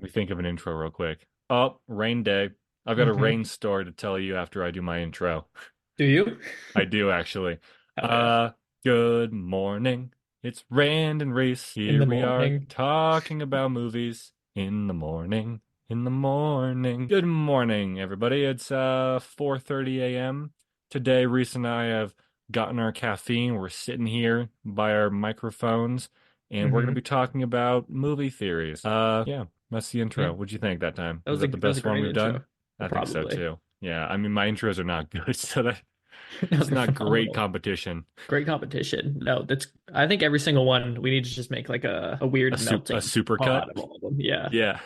Let me think of an intro real quick. Oh, rain day. I've got a Hmm. rain story to tell you after I do my intro. Do you? I do actually. Hell yeah. Uh, Good morning. It's Rand and Reese. In Here the we are morning. talking about movies in the morning. In the morning. Good morning, everybody. It's 4:30 a.m. Today, Reese and I have gotten our caffeine. We're sitting here by our microphones, and we're gonna be Hmm. talking about movie theories. Yeah, that's the Yeah. intro. What'd you think that time? Was that the That was a best one great we've done? intro. I think so Probably. too. Yeah, I mean my intros are not good, so that No, it's they're not great phenomenal. competition. Great competition. No, that's I think every single one we need to just make like a A weird a melting super pot cut. of all of them. Yeah. Yeah.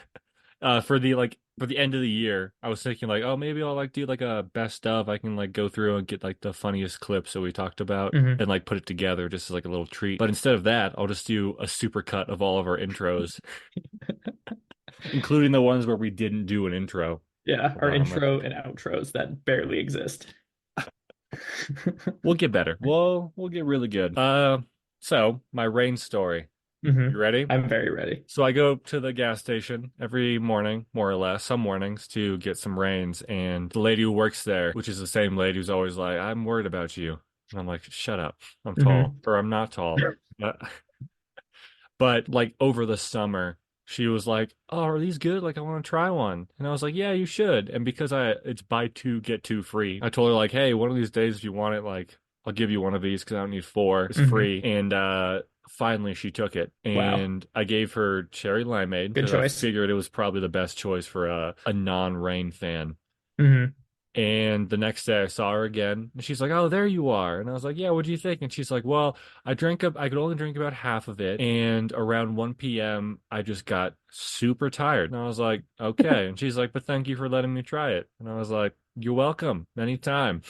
For the end of the year, I was thinking like, oh, maybe I'll like do like a best of. I can like go through and get like the funniest clips that we talked about Hmm. and like put it together just as like a little treat. But instead of that, I'll just do a super cut of all of our intros, including the ones where we didn't do an intro. Yeah. Hold Our on, intro and outros that barely exist. we'll get better. We'll get really good. So my rain story. Hmm. You ready? I'm very ready. So I go to the gas station every morning, more or less, some mornings to get some rains. And the lady who works there, which is the same lady who's always like, I'm worried about you. And I'm like, shut up. I'm tall Hmm. or I'm not tall. But, but like over the summer, she was like, oh, are these good? Like, I want to try one. And I was like, yeah, you should. And because it's buy two, get two free, I told her like, hey, one of these days if you want it, like, I'll give you one of these because I don't need four. It's Hmm. free. And finally she took it. Wow. And I gave her cherry limeade Good because I choice. figured it was probably the best choice for a non-rain fan. Hmm. And the next day I saw her again, and she's like, "Oh, there you are." And I was like, "Yeah, what do you think?" And she's like, "Well, I could only drink about half of it, and around 1 p.m. I just got super tired." And I was like, "Okay." And she's like, "But thank you for letting me try it." And I was like, "You're welcome, anytime."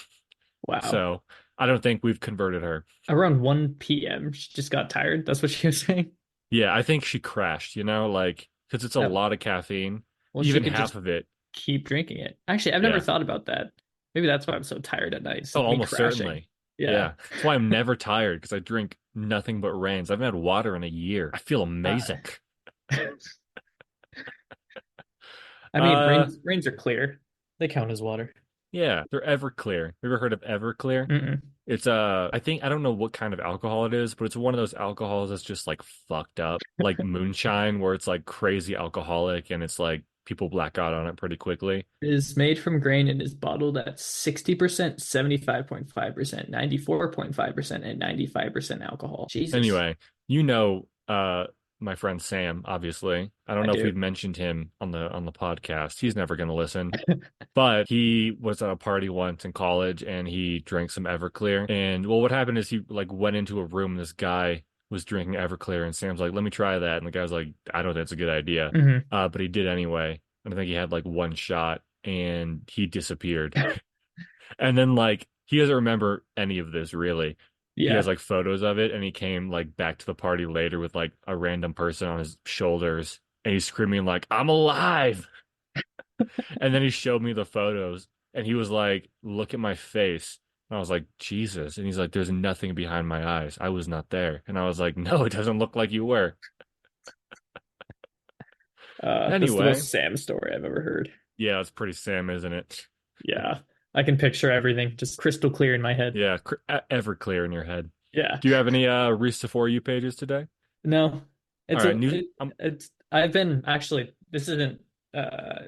Wow. So I don't think we've converted her. Around 1 p.m. She just got tired. That's what she was saying. Yeah, I think she crashed, like, because it's a That, lot of caffeine, well, she even could half just of it. keep drinking it. Actually, I've never Yeah. thought about that. Maybe that's why I'm so tired at night. It's Oh, like me almost crashing. certainly. Yeah. Yeah. That's why I'm never tired because I drink nothing but rains. I haven't had water in a year. I feel Uh, amazing. I mean, Uh, rains are clear. They count as water. yeah, they're Everclear. Have you ever heard of Everclear? Mm-mm. It's I don't know what kind of alcohol it is, but it's one of those alcohols that's just like fucked up, like moonshine, where it's like crazy alcoholic and it's like people black out on it pretty quickly. It is made from grain and is bottled at 60%, 75.5%, 94.5%, and 95% alcohol. Jesus. Anyway, my friend Sam, obviously. I don't I know if do. we've mentioned him on the podcast. He's never going to listen. But he was at a party once in college and he drank some Everclear. And well, what happened is he like went into a room and this guy was drinking Everclear and Sam's like, "Let me try that." And the guy was like, "I don't think it's a good idea." Hmm. But he did anyway. And I think he had like one shot and he disappeared. And then like he doesn't remember any of this really. He has Yeah. like photos of it and he came like back to the party later with like a random person on his shoulders and he's screaming like, "I'm alive." And then he showed me the photos and he was like, "Look at my face." And I was like, "Jesus." And he's like, "There's nothing behind my eyes. I was not there." And I was like, "No, it doesn't look like you were." That's the Anyway, most Sam story I've ever heard. yeah, it's pretty Sam, isn't it? Yeah. I can picture everything just crystal clear in my head. Yeah, ever clear in your head. Yeah. Do you have any Reese to For You pages today? No, All it's right, a news. it, it's I've been actually this isn't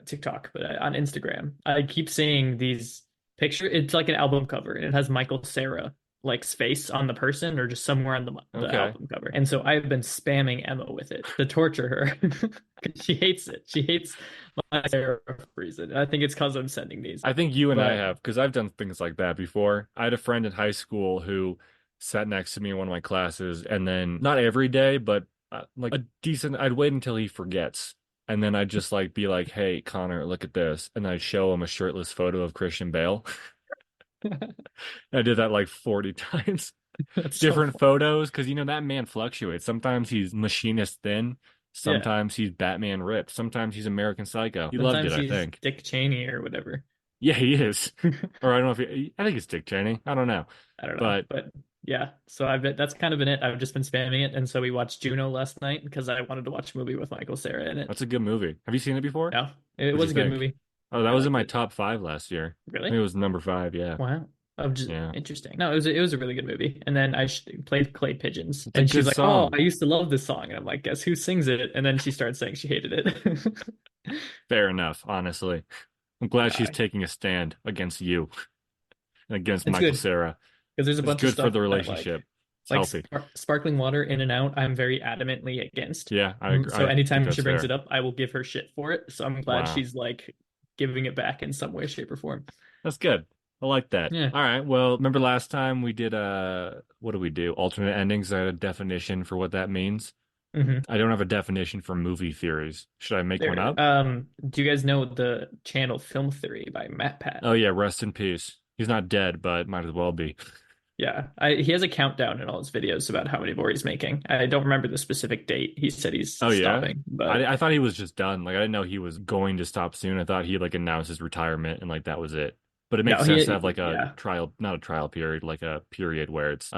TikTok, but on Instagram, I keep seeing these picture. It's like an album cover, and it has Michael Cera like's face on the person or just somewhere on the Okay. album cover. And so I've been spamming Emma with it to torture her. 'Cause she hates it. She hates my Cera for some reason. And I think it's because I'm sending these. I think you and I But have, because I've done things like that before. I had a friend in high school who sat next to me in one of my classes, and then not every day, but like a decent, I'd wait until he forgets. And then I'd just like be like, "Hey, Connor, look at this." And I'd show him a shirtless photo of Christian Bale. I did that like 40 times. that's so Different fun. photos, because that man fluctuates. Sometimes he's machinist thin, Yeah. sometimes he's Batman ripped, sometimes he's American Psycho. He loved it, Sometimes I he's think. Dick Cheney or whatever. Yeah, he is. Or I don't know if I think it's Dick Cheney. I don't know. I don't know, But but Yeah, so I bet that's kind of been it. I've just been spamming it, and so we watched Juno last night because I wanted to watch a movie with Michael Cera in it. That's a good movie. Have you seen it before? Yeah, it What'd you was a good think? movie. Oh, that I was in liked my it. top five last year. I think Really? it was number five. Yeah. Wow. I'm just Yeah. interesting. No, it was a really good movie. And then I played Clay Pigeons, It's a and she's good like, "Oh, song. I used to love this song," and I'm like, "Guess who sings it?" And then she started saying she hated it. Fair enough, honestly. I'm glad she's Uh, taking a stand against you and against it's Michael good Cera. because there's a It's bunch of good for stuff the that like relationship. It's like healthy. sparkling water in and out. I'm very adamantly against. Yeah, I agree. So I think anytime she that's brings fair. it up, I will give her shit for it. So I'm glad Wow. she's like giving it back in some way, shape, or form. That's good. I like that. Yeah. All right. Well, remember last time we did what do we do? Alternate endings. I had a definition for what that means. Hmm. I don't have a definition for movie theories. Should I make one There. up? Do you guys know the channel Film Theory by Matt Pat? Oh yeah, rest in peace. He's not dead, but might as well be. Yeah, he has a countdown in all his videos about how many more he's making. I don't remember the specific date he said he's Oh yeah? stopping, but I thought he was just done. Like I didn't know he was going to stop soon. I thought he like announced his retirement and like that was it. But it no, makes sense to have like a yeah. trial, not a trial period, like a period where it's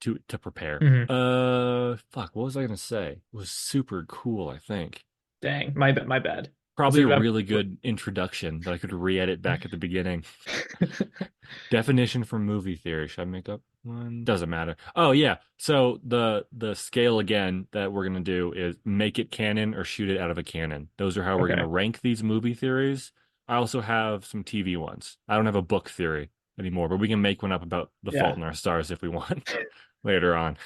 to prepare. Hmm. Fuck, what was I gonna say? It was super cool, I think. Dang, my bad. Was Probably it a about? really good introduction that I could re-edit back at the beginning. Definition for movie theory. Should I make up one? Doesn't matter. Oh yeah. So the scale again that we're gonna do is make it canon or shoot it out of a cannon. Those are how we're gonna Okay, rank these movie theories. I also have some TV ones. I don't have a book theory anymore, but we can make one up about The Fault yeah, in Our Stars if we want later on.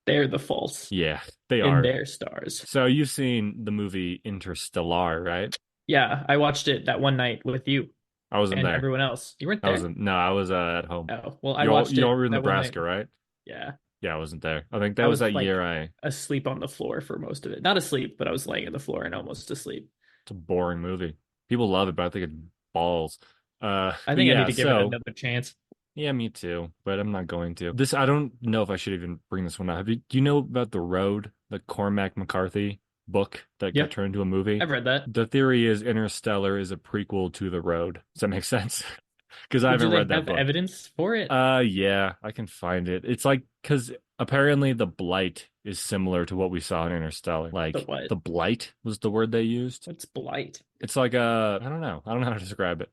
they're the false Yeah, they in are. their stars. So you've seen the movie Interstellar, right? Yeah, I watched it that one night with you I wasn't and there. everyone else. You weren't I there? wasn't. No, I was at home. Oh, well, I watched You all it were in that one night. Nebraska, right? Yeah, Yeah, I wasn't there. I think I that was was that year like I asleep on the floor for most of it. Not asleep, but I was laying on the floor and almost asleep. It's a boring movie. People love it, but I think it's balls. I But think I need yeah, to give it so another chance. yeah, me too. But I'm not going to. This I don't know if I should even bring this one up. Do you know about The Road, the Cormac McCarthy book that got Yep, turned into a movie? I've read that. The theory is Interstellar is a prequel to The Road. Does that make sense? Because I Well, do haven't they read that have book. evidence for it? Yeah, I can find it. It's like because apparently the blight is similar to what we saw in Interstellar. The Like what? the blight was the word they used. What's blight? It's like a I don't know. I don't know how to describe it.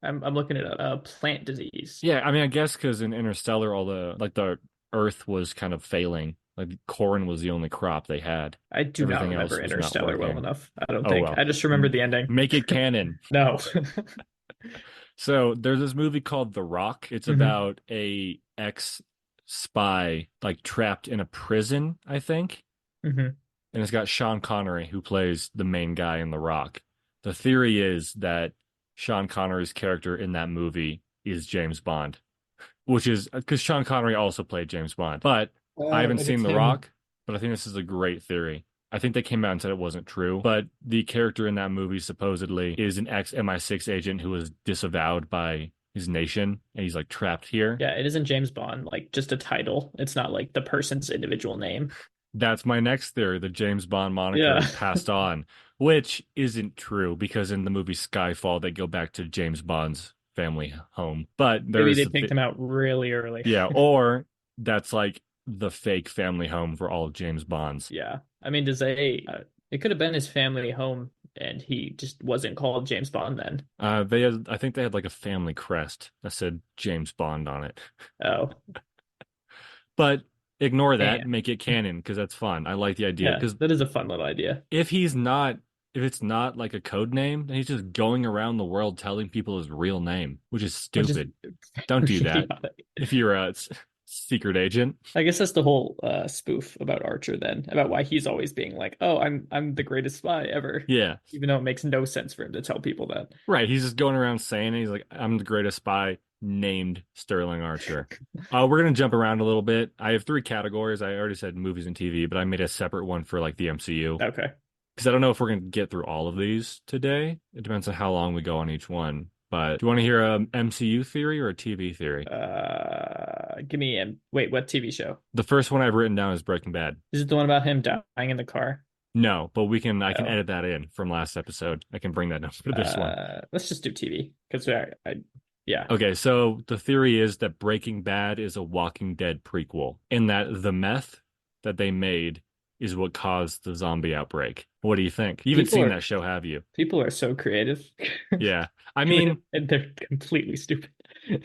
I'm looking at a plant disease. Yeah, I mean, I guess because in Interstellar, all the Earth was kind of failing. Like corn was the only crop they had. I do not Everything remember else was not Interstellar well working. enough. I don't Oh think. well. I just remember the ending. Make it canon. No. So there's this movie called The Rock. It's Hmm. about a ex spy like trapped in a prison, I think. Hmm. And it's got Sean Connery who plays the main guy in The Rock. The theory is that Sean Connery's character in that movie is James Bond, which is because Sean Connery also played James Bond. But I Oh, haven't and seen it's The him. Rock, but I think this is a great theory. I think they came out and said it wasn't true, but the character in that movie supposedly is an ex MI6 agent who was disavowed by his nation and he's like trapped here. Yeah, it isn't James Bond, like just a title. It's not like the person's individual name. That's my next theory. The James Bond moniker Yeah. is passed on, which isn't true because in the movie Skyfall, they go back to James Bond's family home. But Maybe there's they the picked him out really early. yeah, or that's like the fake family home for all of James Bonds. Yeah. I mean, does it could have been his family home and he just wasn't called James Bond then. I think they had like a family crest that said James Bond on it. Oh, But ignore that, damn. make it canon because that's fun. I like the idea Yeah, because that is a fun little idea. if he's not, if it's not like a code name, then he's just going around the world telling people his real name, which is Which is stupid. Don't do that idiotic. if you're a secret agent. I guess that's the whole spoof about Archer then, about why he's always being like, "Oh, I'm the greatest spy ever," Yeah, even though it makes no sense for him to tell people that. right. He's just going around saying it. He's like, I'm the greatest spy named Sterling Archer. We're gonna jump around a little bit. I have three categories. I already said movies and TV, but I made a separate one for like the MCU Okay. because I don't know if we're gonna get through all of these today. It depends on how long we go on each one. But do you want to hear a MCU theory or a TV theory? Give me wait, what TV show? The first one I've written down is Breaking Bad. Is it the one about him dying in the car? No, but I can Oh. edit that in from last episode. I can bring that up for this one. Let's just do TV because I Yeah. Okay, so the theory is that Breaking Bad is a Walking Dead prequel, and that the meth that they made is what caused the zombie outbreak. What do you think? You haven't People seen are that show, have you? people are so creative. Yeah. I mean, And they're completely stupid.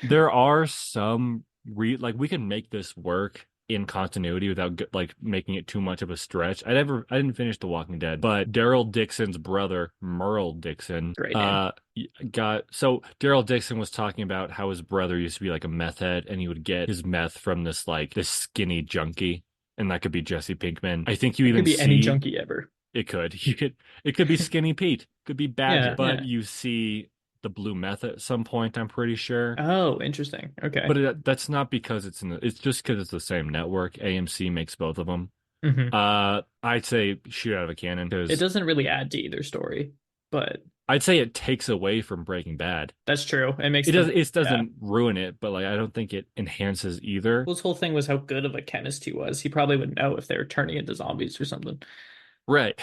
there are some like we can make this work in continuity without like making it too much of a stretch. I didn't finish The Walking Dead, but Daryl Dixon's brother, Merle Dixon, Great name. got so Daryl Dixon was talking about how his brother used to be like a meth head and he would get his meth from this skinny junkie. And that could be Jesse Pinkman. I think you It could even be any see junkie ever. it could. It could be Skinny Pete, could be Badger, Yeah, but yeah. you see the blue meth at some point, I'm pretty sure. Oh, interesting. Okay. But that's not because it's just because it's the same network. AMC makes both of them. Hmm. I'd say shoot out of a cannon It because doesn't really add to either story, but I'd say it takes away from Breaking Bad. that's true. It makes them, It yeah. doesn't ruin it, but like I don't think it enhances either. Well, his whole thing was how good of a chemist he was. He probably would know if they were turning into zombies or something. Right.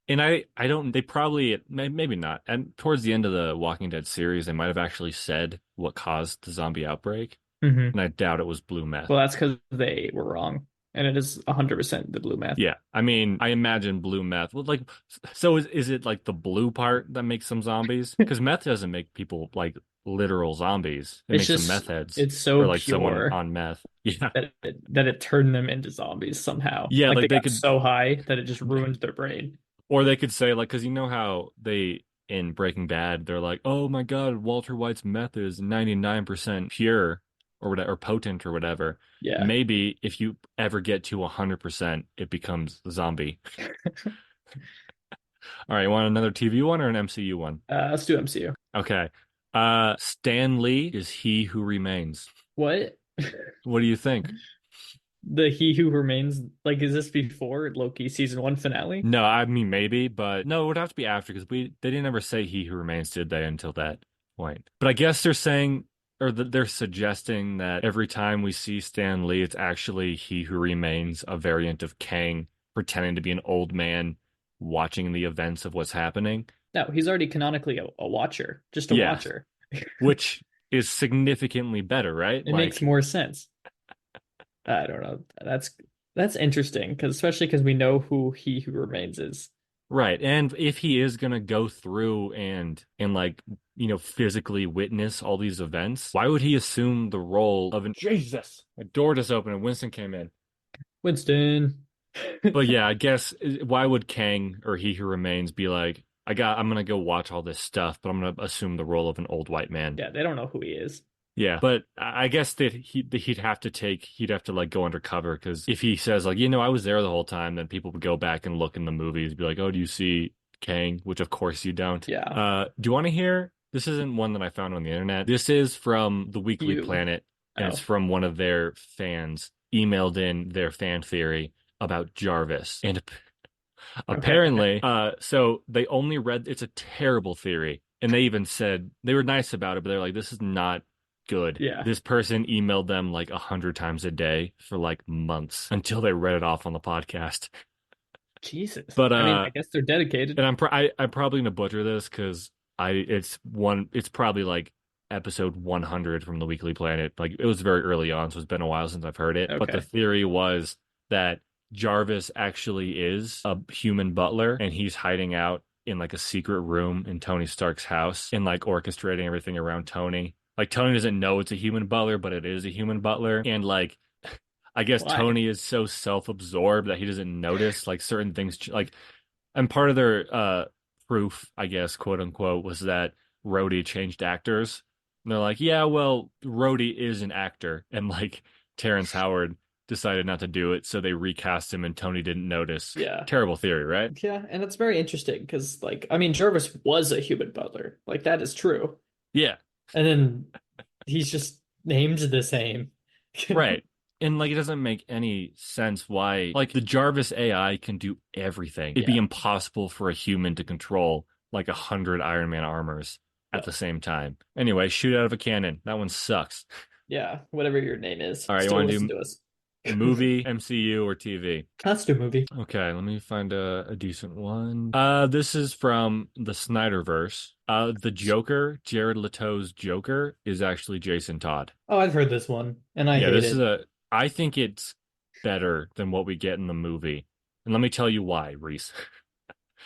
And I don't they probably maybe not. And towards the end of the Walking Dead series, they might have actually said what caused the zombie outbreak, Hmm. and I doubt it was blue meth. Well, that's because they were wrong, and it is 100% the blue meth. Yeah, I mean, I imagine blue meth. Well, like, so is it like the blue part that makes them zombies? Because meth doesn't make people like literal zombies. It It's makes them just meth heads it's or so like someone pure on meth. Yeah, that it turned them into zombies somehow. yeah, Like like they they got could, so high that it just ruined their brain. or they could say like, because you know how they in Breaking Bad, they're like, oh my God, Walter White's meth is 99% pure or whatever, or potent or whatever. Yeah. Maybe if you ever get to 100%, it becomes zombie. All right, you want another TV one or an MCU one? Let's do MCU. Okay. Stan Lee is He Who Remains. What? What do you think? The He Who Remains, like, is this before Loki season one finale? No, I mean maybe, but no, it would have to be after because they didn't ever say He Who Remains, did they, until that point? But I guess they're saying or they're suggesting that every time we see Stan Lee, it's actually He Who Remains, a variant of Kang pretending to be an old man watching the events of what's happening. No, he's already canonically a watcher, just a Yeah, watcher. which is significantly better, right? It makes Like, more sense. I don't know. That's interesting because especially because we know who He Who Remains is. right. And if he is gonna go through and like, physically witness all these events, why would he assume the role of an Jesus? My door just opened and Winston came in. Winston. But yeah, I guess why would Kang or He Who Remains be like, I'm gonna go watch all this stuff, but I'm gonna assume the role of an old white man. Yeah, they don't know who he is. Yeah, but I guess that he'd have to like go undercover because if he says like, I was there the whole time, then people would go back and look in the movies, be like, oh, do you see Kang? Which of course you don't. Yeah. Do you want to hear? This isn't one that I found on the internet. This is from the Weekly You. Planet, and it's Oh, from one of their fans emailed in their fan theory about Jarvis. And okay. apparently, so they only read, it's a terrible theory. And they even said they were nice about it, but they're like, this is not good. Yeah. This person emailed them like 100 times a day for like months until they read it off on the podcast. Jesus. But I mean, I guess they're dedicated. and I'm probably gonna butcher this because it's probably like episode 100 from the Weekly Planet. Like it was very early on, so it's been a while since I've heard it. But the Okay. theory was that Jarvis actually is a human butler and he's hiding out in like a secret room in Tony Stark's house and like orchestrating everything around Tony. Like Tony doesn't know it's a human butler, but it is a human butler. And like I guess Why? Tony is so self-absorbed that he doesn't notice like certain things like and part of their proof, I guess, quote unquote, was that Rhodey changed actors. And they're like, yeah, well, Rhodey is an actor. And like Terrence Howard decided not to do it, so they recast him and Tony didn't notice. Yeah. Terrible theory, right? Yeah, and it's very interesting because, like, I mean, Jarvis was a human butler. Like, that is true. Yeah, And then he's just named the same. right. And like it doesn't make any sense why like the Jarvis AI can do everything. It'd be Yeah. impossible for a human to control like 100 Iron Man armors at No. the same time. Anyway, shoot out of a cannon. That one sucks. Yeah. Whatever your name is, All right, you still want to listen do to us. Movie, MCU, or TV? Let's do a movie. Okay, let me find a decent one. This is from the Snyderverse. The Joker, Jared Leto's Joker, is actually Jason Todd. Oh, I've heard this one, and I Yeah, hate this is it. I think it's better than what we get in the movie. And let me tell you why, Reese.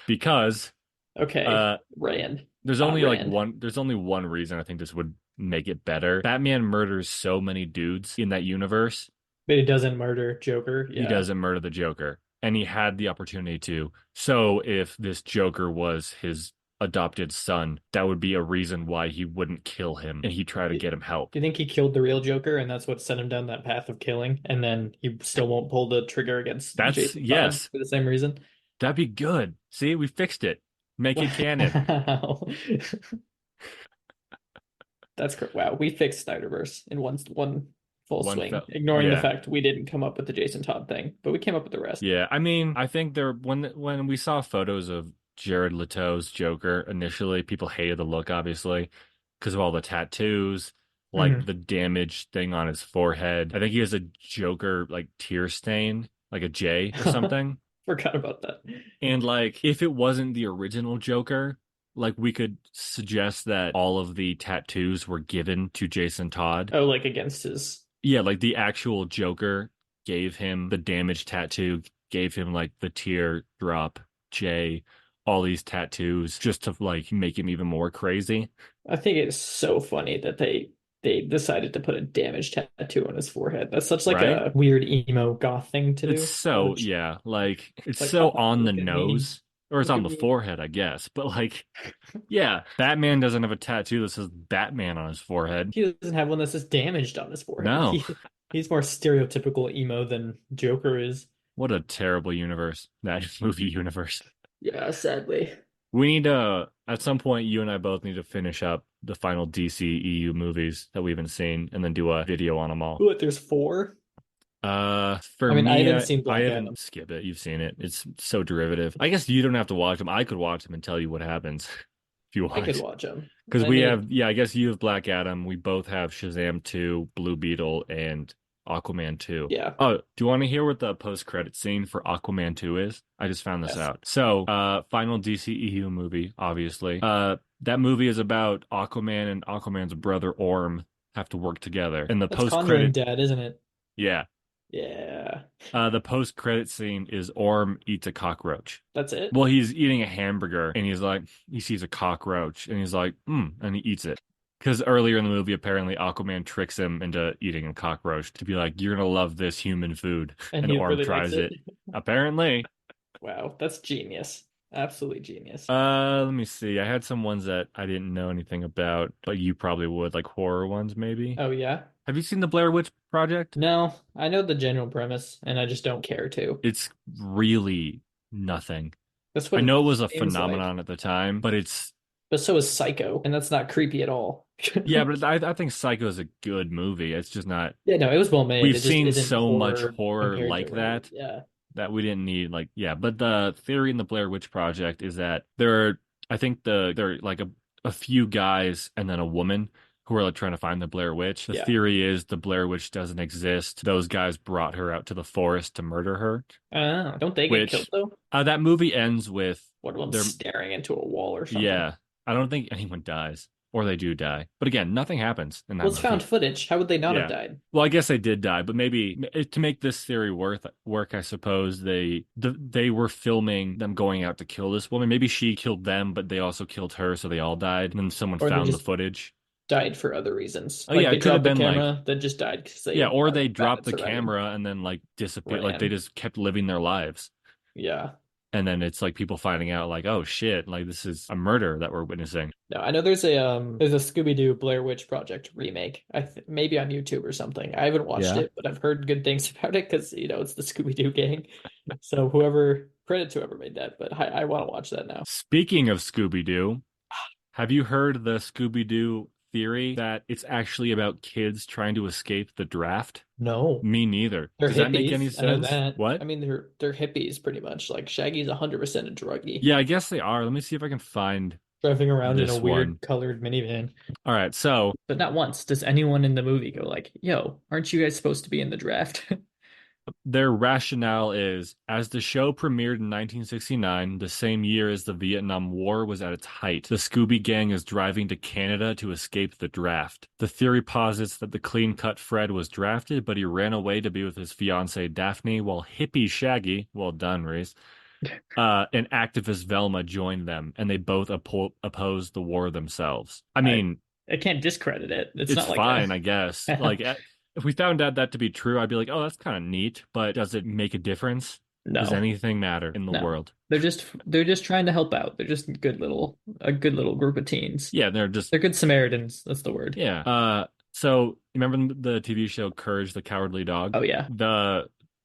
Because Okay, uh Rand, there's hot only like Rand, one reason I think this would make it better. Batman murders so many dudes in that universe. but he doesn't murder Joker. He Yeah. doesn't murder the Joker. And he had the opportunity to. So if this Joker was his adopted son, that would be a reason why he wouldn't kill him and he'd try to Do get him help. you think he killed the real Joker, and that's what sent him down that path of killing, and then he still won't pull the trigger against That's Jason Todd yes, for the same reason? that'd be good. See, we fixed it. Make it canon. Wow. Wow. We fixed Snyderverse in one full One swing, fell. ignoring the Yeah. fact we didn't come up with the Jason Todd thing, but we came up with the rest. Yeah. I mean, I think there when we saw photos of Jared Leto's Joker initially, people hated the look, obviously, because of all the tattoos, like Hmm. the damage thing on his forehead. I think he has a Joker like tear stain, like a J or something. Forgot about that. And like if it wasn't the original Joker, like we could suggest that all of the tattoos were given to Jason Todd. Oh, like against his. Yeah, like the actual Joker gave him the damage tattoo, gave him like the teardrop J, all these tattoos just to like make him even more crazy, I think it's so funny that they decided to put a damage tattoo on his forehead. That's such like right? a weird emo goth thing to It's do. so, yeah, like it's Like, so haha, on the look at me. nose, or it's Look on at the me. forehead, I guess. But like, yeah, Batman doesn't have a tattoo that says Batman on his forehead. He doesn't have one that's just damaged on his forehead. No. He's more stereotypical emo than Joker is. What a terrible universe, that movie universe. Yeah, sadly. We need to, at some point, you and I both need to finish up the final DC EU movies that we haven't seen and then do a video on them all. What, there's four? For I mean, I me, haven't seen I Black Adam. haven't skip it. You've seen it. It's so derivative. I guess you don't have to watch them. I could watch them and tell you what happens if you I could want. watch them. Because I we mean, have, yeah, I guess you have Black Adam. We both have Shazam 2, Blue Beetle, and Aquaman 2. yeah, Oh, do you want to hear what the post-credit scene for Aquaman 2 is? I just found this yes. out. So, final DC EU movie, obviously. That movie is about Aquaman and Aquaman's brother Orm have to work together. And the That's Conjuring post-credit, Dad, isn't it? yeah, Yeah. the post-credit scene is Orm eats a cockroach. That's it? Well, he's eating a hamburger and he's like, he sees a cockroach and he's like, and he eats it. Because earlier in the movie, apparently Aquaman tricks him into eating a cockroach to be like, you're gonna love this human food. And And he Orm really likes tries it? it. Apparently. Wow, that's genius. Absolutely genius. Let me see. I had some ones that I didn't know anything about, but you probably would, like horror ones, maybe. Oh, yeah? Have you seen the Blair Witch Project? No, I know the general premise, and I just don't care to. It's really nothing. That's I what it know it was a seems like. phenomenon at the time, but it's But so is Psycho, and that's not creepy at all. yeah, but I think Psycho is a good movie. It's just not. Yeah, no, it was well made. We've It just seen isn't so much horror horror compared to like what it, that yeah. that we didn't need like yeah. But the theory in the Blair Witch Project is that there are I think there are like a few guys and then a woman who are like trying to find the Blair Witch. The Yeah. theory is the Blair Witch doesn't exist. Those guys brought her out to the forest to murder her, Don't they get killed which though? that movie ends with One of them their staring into a wall or something. yeah. I don't think anyone dies or they do die. But again, nothing happens in Well, that it's found movie. footage. How would they not have Yeah. died? Well, I guess they did die, but maybe to make this theory work, I suppose they were filming them going out to kill this woman. Maybe she killed them, but they also killed her, so they all died. And then someone Or they found the just footage. died for other reasons. Oh Like yeah, they it could have dropped the been like camera, then just died because yeah, they or are they bad dropped at the surviving. camera and then like disappeared. Like they Ran. just kept living their lives. Yeah. And then it's like people finding out like, oh shit, like this is a murder that we're witnessing. No, I know there's a Scooby Doo Blair Witch Project remake. Maybe on YouTube or something. I haven't watched Yeah. it, but I've heard good things about it because it's the Scooby Doo gang. So whoever credit to whoever made that, but I want to watch that now. Speaking of Scooby Doo, have you heard the Scooby Doo theory that it's actually about kids trying to escape the draft? No, Me neither. they're Does that make any hippies. I know sense? that. I What? mean, they're hippies pretty much. Like Shaggy's 100% a druggie, Yeah, I guess they are. Let me see if I can find driving around in a this weird one. colored minivan. All right, so But not once does anyone in the movie go like, "Yo, aren't you guys supposed to be in the draft?" Their rationale is as the show premiered in 1969, the same year as the Vietnam War was at its height, the Scooby Gang is driving to Canada to escape the draft. The theory posits that the clean cut Fred was drafted, but he ran away to be with his fiancee Daphne, while hippie Shaggy, well done, Rhys, and activist Velma joined them, and they both opposed the war themselves. I I mean, I can't discredit it. It's it's not like a fine, I guess. Like, if we found out that to be true, I'd be like, oh, that's kind of neat, but does it make a difference? Does no, anything matter in the no. world? They're just trying to help out. They're just a good little group of teens. Yeah, they're just, They're good Samaritans. That's the word. yeah. So you remember the TV show Courage the Cowardly Dog? Oh yeah.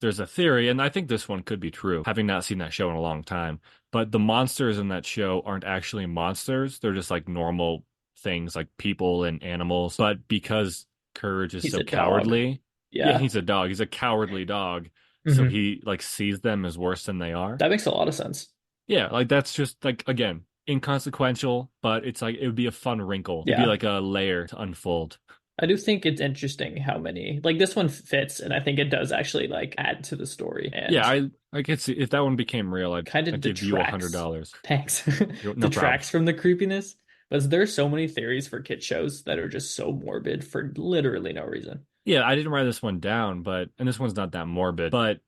There's a theory, and I think this one could be true, having not seen that show in a long time. But the monsters in that show aren't actually monsters. They're just like normal things, like people and animals. But because Courage is He's so a dog. cowardly, yeah, Yeah. he's a dog. He's a cowardly dog. So Hmm. he like sees them as worse than they are. That makes a lot of sense. Yeah, like that's just like again, inconsequential, but it's like it would be a fun wrinkle. It'd be Yeah. like a layer to unfold. I do think it's interesting how many like this one fits, and I think it does actually like add to the story Yeah, and I could see if that one became real, kind of I'd give you a hundred detracts. dollars. Thanks. No problem. Detracts from the creepiness. But there's so many theories for kid shows that are just so morbid for literally no reason. Yeah, I didn't write this one down, but and this one's not that morbid, but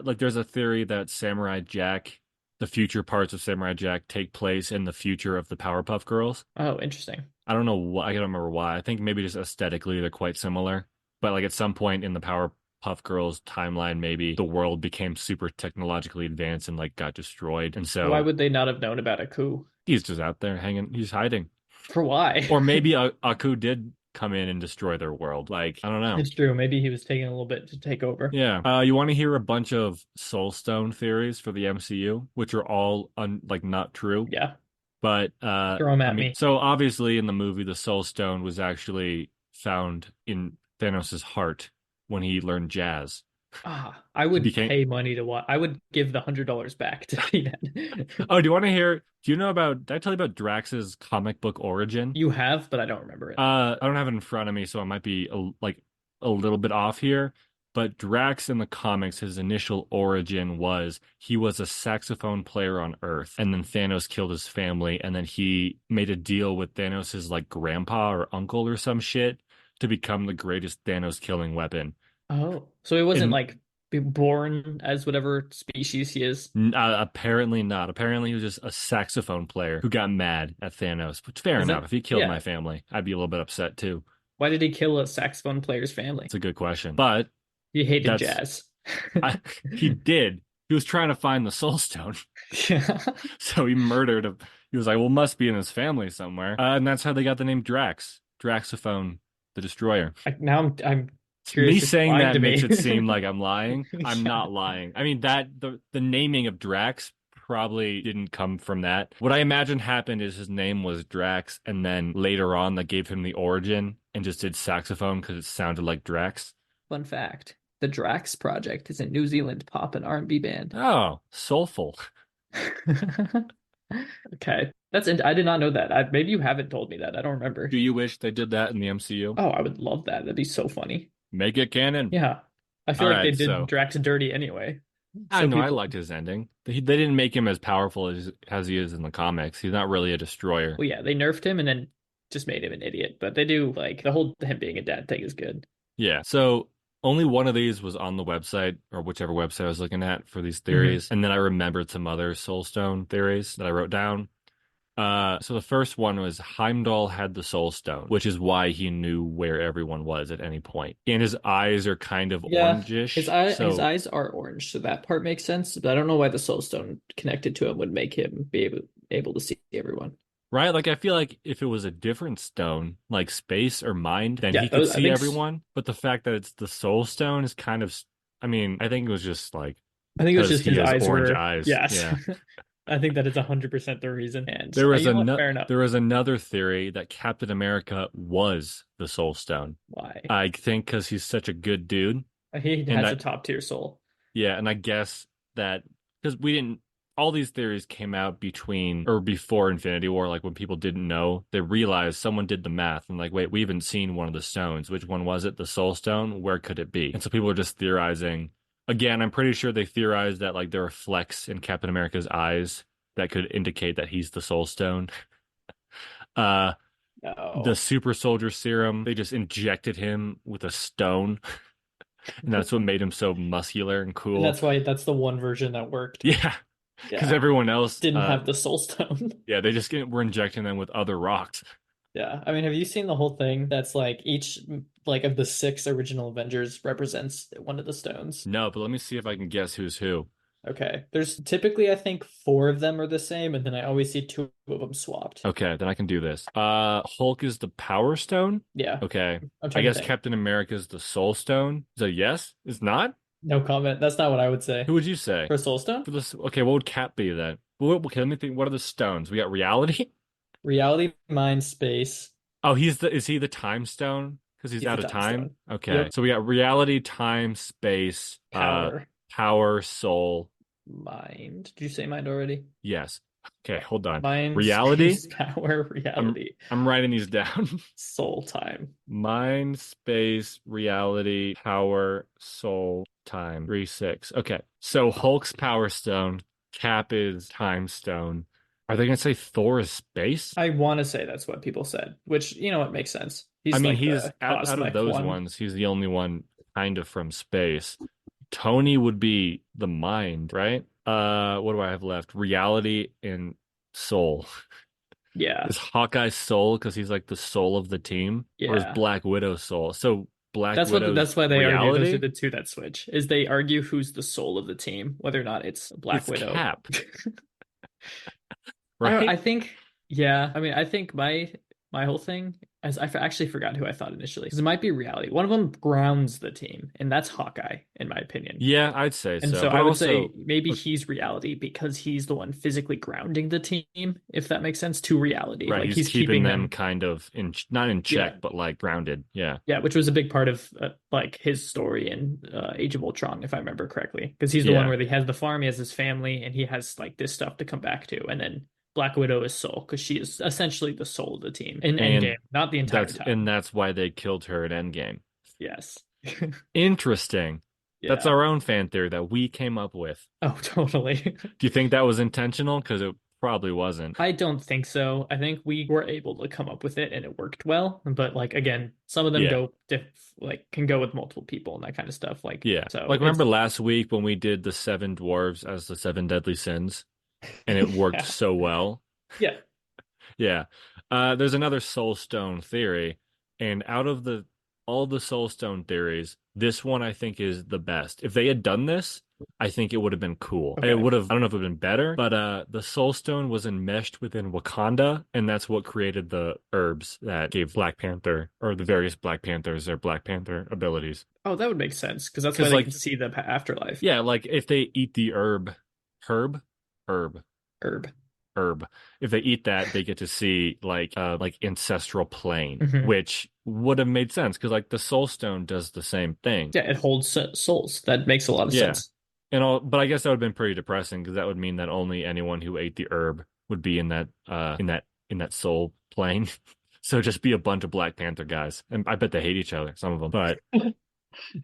like there's a theory that Samurai Jack, the future parts of Samurai Jack take place in the future of the Powerpuff Girls. Oh, interesting. I don't know why, I don't remember why. I think maybe just aesthetically they're quite similar, but like at some point in the Powerpuff Girls timeline, maybe the world became super technologically advanced and like got destroyed, and Why so would they not have known about a coup? he's just out there hanging, he's hiding. For why? Or maybe Aku did come in and destroy their world. Like, I don't know. It's true. Maybe he was taking a little bit to take over. Yeah. You want to hear a bunch of Soul Stone theories for the MCU, which are all like not true. Yeah. But Throw him I at mean, me. so obviously in the movie, the Soul Stone was actually found in Thanos' heart when he learned jazz. Ah, I He would became. pay money to watch. I would give the $100 back to see that. Oh, do you want to hear? Do you know about? Did I tell you about Drax's comic book origin? You have, but I don't remember it. I don't have it in front of me, so I might be like a little bit off here. But Drax in the comics, his initial origin was he was a saxophone player on Earth, and then Thanos killed his family, and then he made a deal with Thanos's like grandpa or uncle or some shit to become the greatest Thanos killing weapon. Oh, so he wasn't And like born as whatever species he is. apparently not. Apparently he was just a saxophone player who got mad at Thanos. But fair Is enough. that, If he killed yeah. my family, I'd be a little bit upset too. Why did he kill a saxophone player's family? It's a good question. But He hated that's jazz. he did. He was trying to find the Soul Stone, Yeah. so he murdered him. He was like, "Well, must be in his family somewhere," and that's how they got the name Drax, Draxophone, the Destroyer. Now I'm Me curious if you saying lied that to makes me. it seem like I'm lying. I'm Yeah. not lying. I mean that the naming of Drax probably didn't come from that. What I imagine happened is his name was Drax, and then later on they gave him the origin and just did saxophone because it sounded like Drax. Fun fact: the Drax Project is a New Zealand pop and R&B band. Oh, soulful. Okay, I did not know that. Maybe you haven't told me that. I don't remember. Do you wish they did that in the MCU? Oh, I would love that. That'd be so funny. Make it canon. Yeah, I All feel like they right, did so Drax dirty anyway. I So know I people, liked his ending. They didn't make him as powerful as he is in the comics. He's not really a destroyer. well, yeah, they nerfed him and then just made him an idiot. But they do like the whole him being a dad thing is good. Yeah. So only one of these was on the website or whichever website I was looking at for these Hmm. theories. And then I remembered some other Soulstone theories that I wrote down. So the first one was Heimdall had the Soul Stone, which is why he knew where everyone was at any point. And his eyes are kind of Yeah, orangish. his So, eyes are orange, so that part makes sense. But I don't know why the Soul Stone connected to him would make him be able to see everyone. right? Like I feel like if it was a different stone, like space or mind, then Yeah, he could I see think everyone. But the fact that it's the Soul Stone is kind of, I mean, I think it was just like I think it was because just he his has eyes orange were eyes. yes. Yeah. I think that is 100% the reason. And There was you know what? Fair enough. there was another theory that Captain America was the Soul Stone. Why? I think because he's such a good dude, He and has a top tier soul. yeah, and I guess that because we didn't, all these theories came out between or before Infinity War, like when people didn't know, they realized someone did the math and like, wait, we haven't seen one of the stones. Which one was it? The Soul Stone? Where could it be? And so people were just theorizing Again, I'm pretty sure they theorized that like there are flecks in Captain America's eyes that could indicate that he's the Soul Stone. Uh, the No. super soldier serum, they just injected him with a stone, and that's what made him so muscular and And cool. that's why that's the one version that worked. Yeah, because Yeah. everyone else, Didn't have the Soul Stone. yeah, were injecting them with other rocks. Yeah. I mean, have you seen the whole thing? That's like each like of the six original Avengers represents one of the stones. No, but let me see if I can guess who's who. Okay. There's typically, I think, four of them are the same, and then I always see two of them swapped. Okay, then I can do this. Hulk is the Power Stone. Yeah. Okay, I'm I trying to guess think. Captain America is the Soul Stone. Is that yes? It's not. No comment. That's not what I would Who say. would you say For Soul Stone? for this? Okay, what would Cap be then? Well, okay, let me think. What are the stones? We got reality. Reality, mind, space. Oh, he's the is he the time stone? Because he's He's the out of time time. stone. Okay. Yep. So we got reality, time, space, Power, power, soul. mind. Did you say mind already? Yes. Okay, hold on. Mind, Reality. space, power, I'm reality, I'm writing these down. soul time. Mind, space, reality, power, soul, time. 3, 6. Okay. So Hulk's power stone, Cap is time stone. Are they gonna say Thor is space? I want to say that's what people said, which, you know, it makes sense. I He's mean, like he's the out of cosmic those one. ones, he's the only one kind of from space. Tony would be the mind, right? What do I have left? Reality and soul. Yeah. Is Hawkeye's soul because he's like the soul of the team, or is Yeah. Black Widow's soul? So Black That's what Widow's that's why they argue those are reality the two that switch. Is they argue who's the soul of the team, whether or not it's Black it's Widow. Cap, I don't I right? think yeah, I mean I think my whole thing as actually forgot who I thought initially because it might be reality. One of them grounds the team, and that's Hawkeye, in my opinion. Yeah, I'd say And so. so But I would say also, maybe he's reality because he's the one physically grounding the team, if that makes sense, to reality. right, Like he's he's keeping keeping them them, kind of in, not in check, yeah, but like grounded. Yeah, yeah, which was a big part of like his story in Age of Ultron, if I remember correctly, because he's the one yeah. where he has the farm, he has his family, and he has like this stuff to come back to, and then Black Widow is Soul because she is essentially the soul of the team in Endgame, And not the entire time. that's why they killed her at Endgame. Yes, Interesting. That's yeah. our own fan theory that we came up with. Oh, totally. Do you think that was intentional? Because it probably wasn't. I don't think so. I think we were able to come up with it and it worked well. But like again, some of them Yeah. go like can go with multiple people and that kind of stuff. Like Yeah. so Like remember it's last week when we did the seven dwarves as the seven deadly sins and it worked yeah. so well? Yeah. Yeah. There's another soul stone theory, and out of the all the soul stone theories, this one I think is the best. If they had done this, I think it would have been cool. It Okay. would have, I don't know if it would have been better, but the soul stone was enmeshed within Wakanda, and that's what created the herbs that gave Black Panther or the various Black Panthers their Black Panther abilities. Oh, that would make sense because that's why Because they can like see the afterlife. yeah, like if they eat the herb, herb, Herb. herb. If they eat that, they get to see like ancestral plane, Hmm. which would have made sense because like the soul stone does the same thing. Yeah, it holds souls. That makes a lot of Yeah. sense. And all but I guess that would have been pretty depressing because that would mean that only anyone who ate the herb would be in that soul plane. So just be a bunch of Black Panther guys. And I bet they hate each other, some of them. But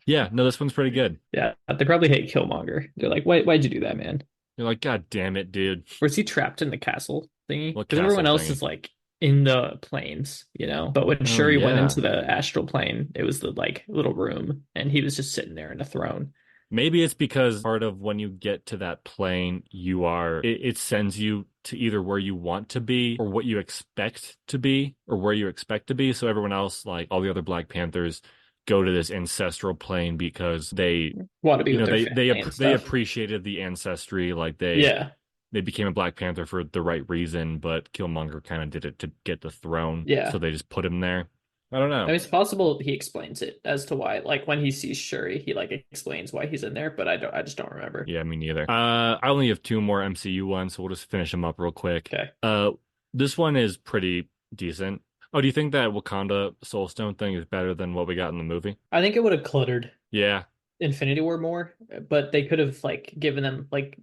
yeah, no, this one's pretty good. Yeah, they probably hate Killmonger. They're like, why'd you do that, man? You're like, God damn it, dude. Or is he trapped in the castle thingy? What Because everyone castle else is thingy? like in the planes, you know? But when Oh Shuri went yeah. into the astral plane, it was the like little room and he was just sitting there in a throne. Maybe it's because part of when you get to that plane, it sends you to either where you want to be or what you expect to be or where you expect to be. So everyone else, like all the other Black Panthers, go to this ancestral plane because Want to be with their they family and they stuff. appreciated the ancestry, like Yeah. they became a Black Panther for the right reason, but Killmonger kind of did it to get the throne, so Yeah. they just put him there. I don't I mean, know. it's possible he explains it as to why, like when he sees Shuri, he like explains why he's in there, but I just don't remember. Yeah, me neither. I only have two more MCU ones, so we'll just finish them up real quick. Okay. This one is pretty decent. Oh, do you think that Wakanda Soul Stone thing is better than what we got in the movie? I think it would have cluttered Yeah, Infinity War more, but they could have like given them like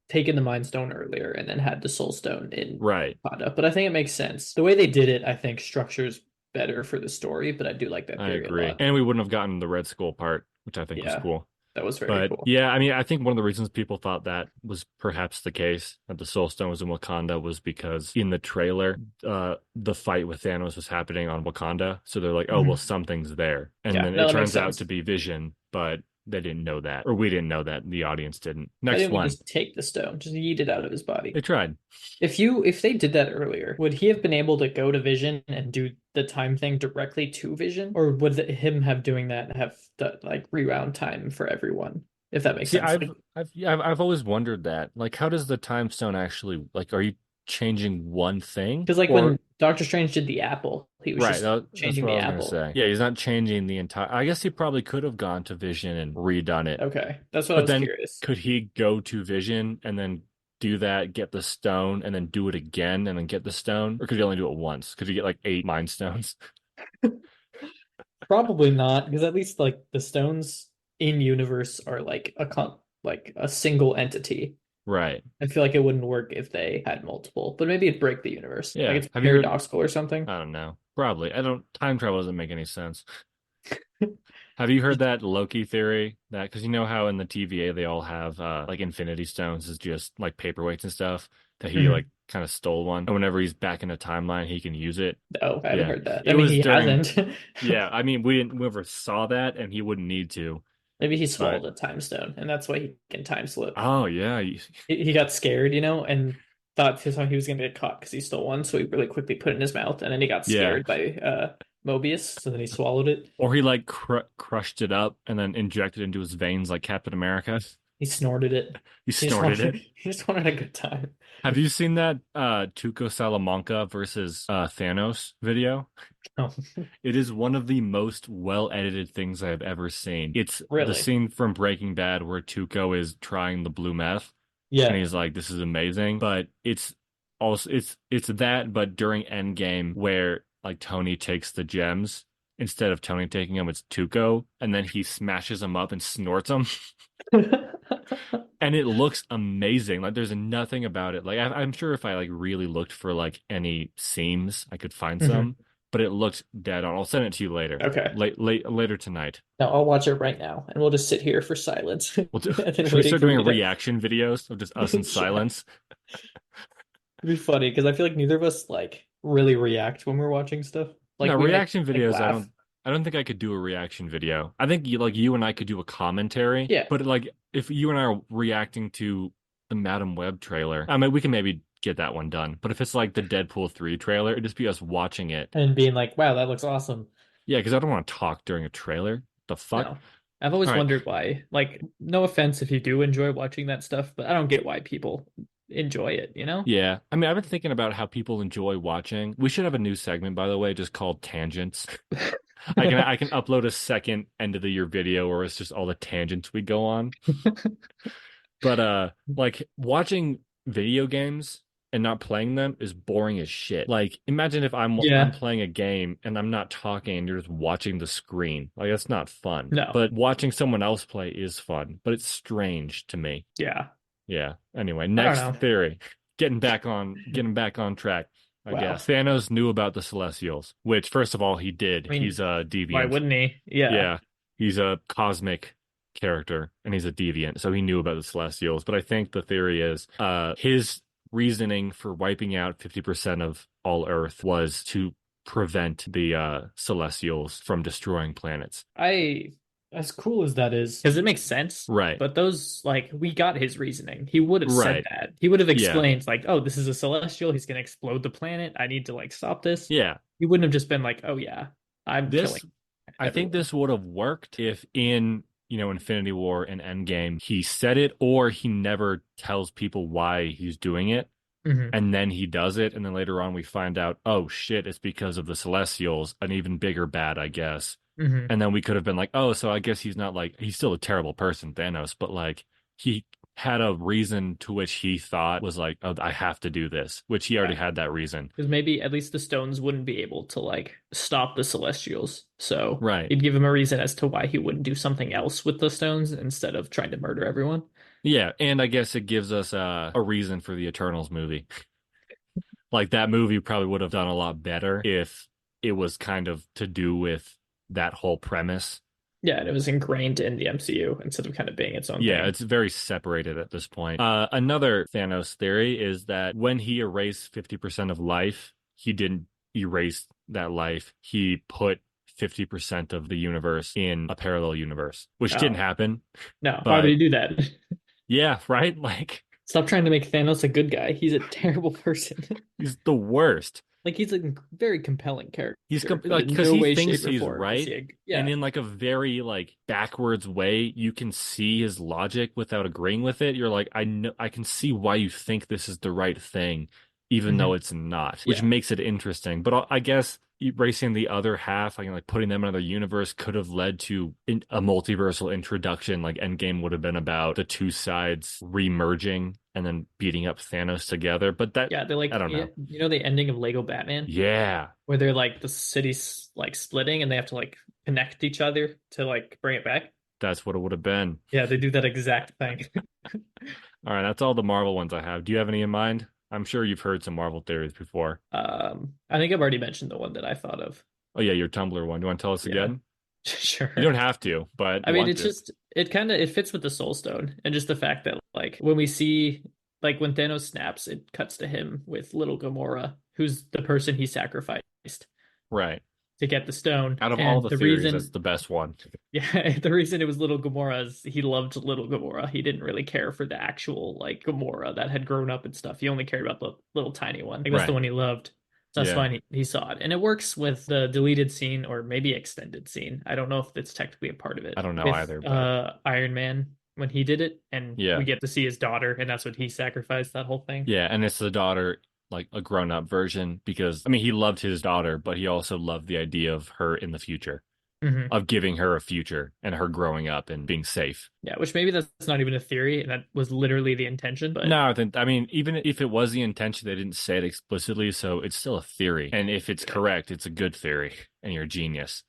taken the Mind Stone earlier and then had the Soul Stone in right. Wakanda. But I think it makes sense. The way they did it, I think structures better for the story, but I do like that I theory a agree. lot. And we wouldn't have gotten the Red Skull part, which I think was Yeah. cool. That was very But cool. yeah, I mean, I think one of the reasons people thought that was perhaps the case that the Soul Stone was in Wakanda was because in the trailer, the fight with Thanos was happening on Wakanda. So they're like, oh, well, Mhm. something's there. And Yeah, then no, it that makes turns out to sense. be Vision, but they didn't know that, or we didn't know that. The audience didn't. Why Next didn't we one, just take the stone, just yeet it out of his they body? tried. If they did that earlier, would he have been able to go to Vision and do the time thing directly to Vision, or would him have doing that have the like rewound time for everyone? If that makes See, sense, I've like I've yeah, I've always wondered that. Like, how does the time stone actually like? Are you changing one thing, because like or when Doctor Strange did the apple, he was right? just That's changing what I the was gonna apple. say. Yeah, he's not changing the entire. I guess he probably could have gone to Vision and redone it, Okay, that's what I but was then curious. could he go to Vision and then do that, get the stone, and then do it again and then get the stone, or could he only do it once? Could he get like 8 Mind Stones? Probably not, because at least like the stones in universe are like like a single entity. Right. I feel like it wouldn't work if they had multiple, but maybe it'd break the universe. Like Yeah. it's Have you heard? paradoxical or something. I don't know. Probably. I don't. Time travel doesn't make any sense. Have you heard that Loki theory? That because you know how in the TVA they all have like Infinity Stones is just like paperweights and stuff that he like Mhm. kind of stole one, and whenever he's back in a timeline, he can use it. No, I haven't Yeah, heard that. I it mean, was he during. hasn't. Yeah, I mean we never saw that, and he wouldn't need to. Maybe he But swallowed a time stone, and that's why he can time slip. oh yeah, He got scared, and thought he was gonna get caught because he stole one, so he really quickly put it in his mouth, and then he got yeah. scared by Mobius, so then he swallowed it. Or he like crushed it up and then injected into his veins like Captain America. He snorted it. He He just snorted wanted it. he just wanted a good time. Have you seen that Tuco Salamanca versus Thanos video? Oh, It is one of the most well edited things I have ever seen. It's the really? scene from Breaking Bad where Tuco is trying the blue meth and Yeah. he's like, "This is amazing." But it's also it's that, but during Endgame where like Tony takes the gems instead of Tony taking them, it's Tuco, and then he smashes them up and snorts them. And it looks amazing. Like there's nothing about it. Like I'm sure if I like really looked for like any seams, I could find Mhm. some. But it looks dead on. I'll send it to you later, Okay. later tonight. Now I'll watch it right now, and we'll just sit here for silence, and We'll do. then Should we waiting start for doing me to. reaction videos of just us in Yeah, silence? it'd be funny because I feel like neither of us like really react when we're watching stuff. No, Like we might reaction like videos. laugh. I don't think I could do a reaction video. I think you and I could do a commentary. Yeah, But like if you and I are reacting to the Madam Web trailer, I mean we can maybe get that one done. But if it's like the Deadpool 3 trailer, it'd just be us watching it. and being like, "Wow, that looks awesome." Yeah, because I don't want to talk during a trailer. The fuck? No, I've All always right. wondered why. Like, no offense if you do enjoy watching that stuff, but I don't get why people enjoy it. You know? Yeah. I mean, I've been thinking about how people enjoy watching. We should have a new segment, by the way, just called Tangents. I can upload a second end of the year video where it's just all the tangents we go on. But like watching video games and not playing them is boring as shit. Like imagine if I'm Yeah. playing a game and I'm not talking and you're just watching the screen. Like that's not fun. No. But watching someone else play is fun, but it's strange to me. Yeah. Yeah. Anyway, I don't next know. theory. Getting back on track, I Wow. guess. Thanos knew about the Celestials, which first of all he I did. He's mean, a why deviant. wouldn't he? Yeah. Yeah. He's a cosmic character and he's a deviant, so he knew about the Celestials. But I think the theory is his reasoning for wiping out 50% of all Earth was to prevent the Celestials from destroying planets. I, as cool as that is, because it makes sense, Right. but those, like, we got his reasoning. He would have said Right. that. He would have Yeah. explained, like, oh, this is a celestial. He's going to explode the planet. I need to, like, stop this. Yeah. He wouldn't have just been like, oh, yeah, I'm killing This I think everyone. this would have worked if in, Infinity War and Endgame, he said it or he never tells people why he's doing it. Hmm. And then he does it. And then later on, we find out, oh shit, it's because of the Celestials, an even bigger bad, I guess. Hmm. And then we could have been like, oh, so I guess he's not like, he's still a terrible person, Thanos, but like he had a reason to which he thought was like, oh, I have to do this, which he already Yeah. had that reason. Because maybe at least the stones wouldn't be able to, like, stop the celestials. So Right. it'd give him a reason as to why he wouldn't do something else with the stones instead of trying to murder everyone. Yeah. And I guess it gives us a reason for the Eternals movie. Like that movie probably would have done a lot better if it was kind of to do with that whole premise. Yeah, and it was ingrained in the MCU instead of kind of being its own Yeah, thing. it's very separated at this point. Another Thanos theory is that when he erased 50% of life, he didn't erase that life. He put 50% of the universe in a parallel universe, which didn't Oh, happen. no. Why would But he do that? yeah, right? Like, Stop trying to make Thanos a good guy. He's a terrible person. he's the worst. Like he's a very compelling character, but Like, in because no he way, thinks shape, or he's form is right. he a And yeah. in like a very like backwards way, you can see his logic without agreeing with it. You're like, I know, I can see why you think this is the right thing, even though Hmm. it's not, which Yeah. makes it interesting. But I guess erasing the other half, like putting them in another universe, could have led to a multiversal introduction. Like Endgame would have been about the two sides remerging and then beating up Thanos together. But that, Yeah, they're I like don't know. you know the ending of Lego Batman Yeah, where they're like the city's like splitting and they have to like connect each other to like bring it back. that's what it would have been. Yeah, they do that exact thing. All right, that's all the Marvel ones I have. Do you have any in mind? I'm sure you've heard some Marvel theories before. I think I've already mentioned the one that I thought of. Oh yeah, your Tumblr one. Do you want to tell us Yeah, again? You sure. don't have to, but I you mean, want it's to. just it kind of it fits with the Soul Stone and just the fact that like when we see like when Thanos snaps, it cuts to him with little Gamora, who's the person he sacrificed Right. to get the stone. Out of all And the the theories, that's reason, the best one. yeah, the reason it was little Gamora is he loved little Gamora. He didn't really care for the actual like Gamora that had grown up and stuff. He only cared about the little tiny one. Like that's the Right. one he loved. So that's Yeah. why he saw it. And it works with the deleted scene or maybe extended scene. I don't know if it's technically a part of I it don't know with either, but Iron Man when he did it and we yeah. get to see his daughter and that's what he sacrificed that whole thing. Yeah, and it's the daughter, like a grown-up version, because I mean he loved his daughter, but he also loved the idea of her in the future, Hmm. of giving her a future and her growing up and being safe. Yeah, which maybe that's not even a theory and that was literally the intention, but No, I mean, even if it was the intention, they didn't say it explicitly, so it's still a theory. And if it's yeah. correct, it's a good theory, and you're a genius.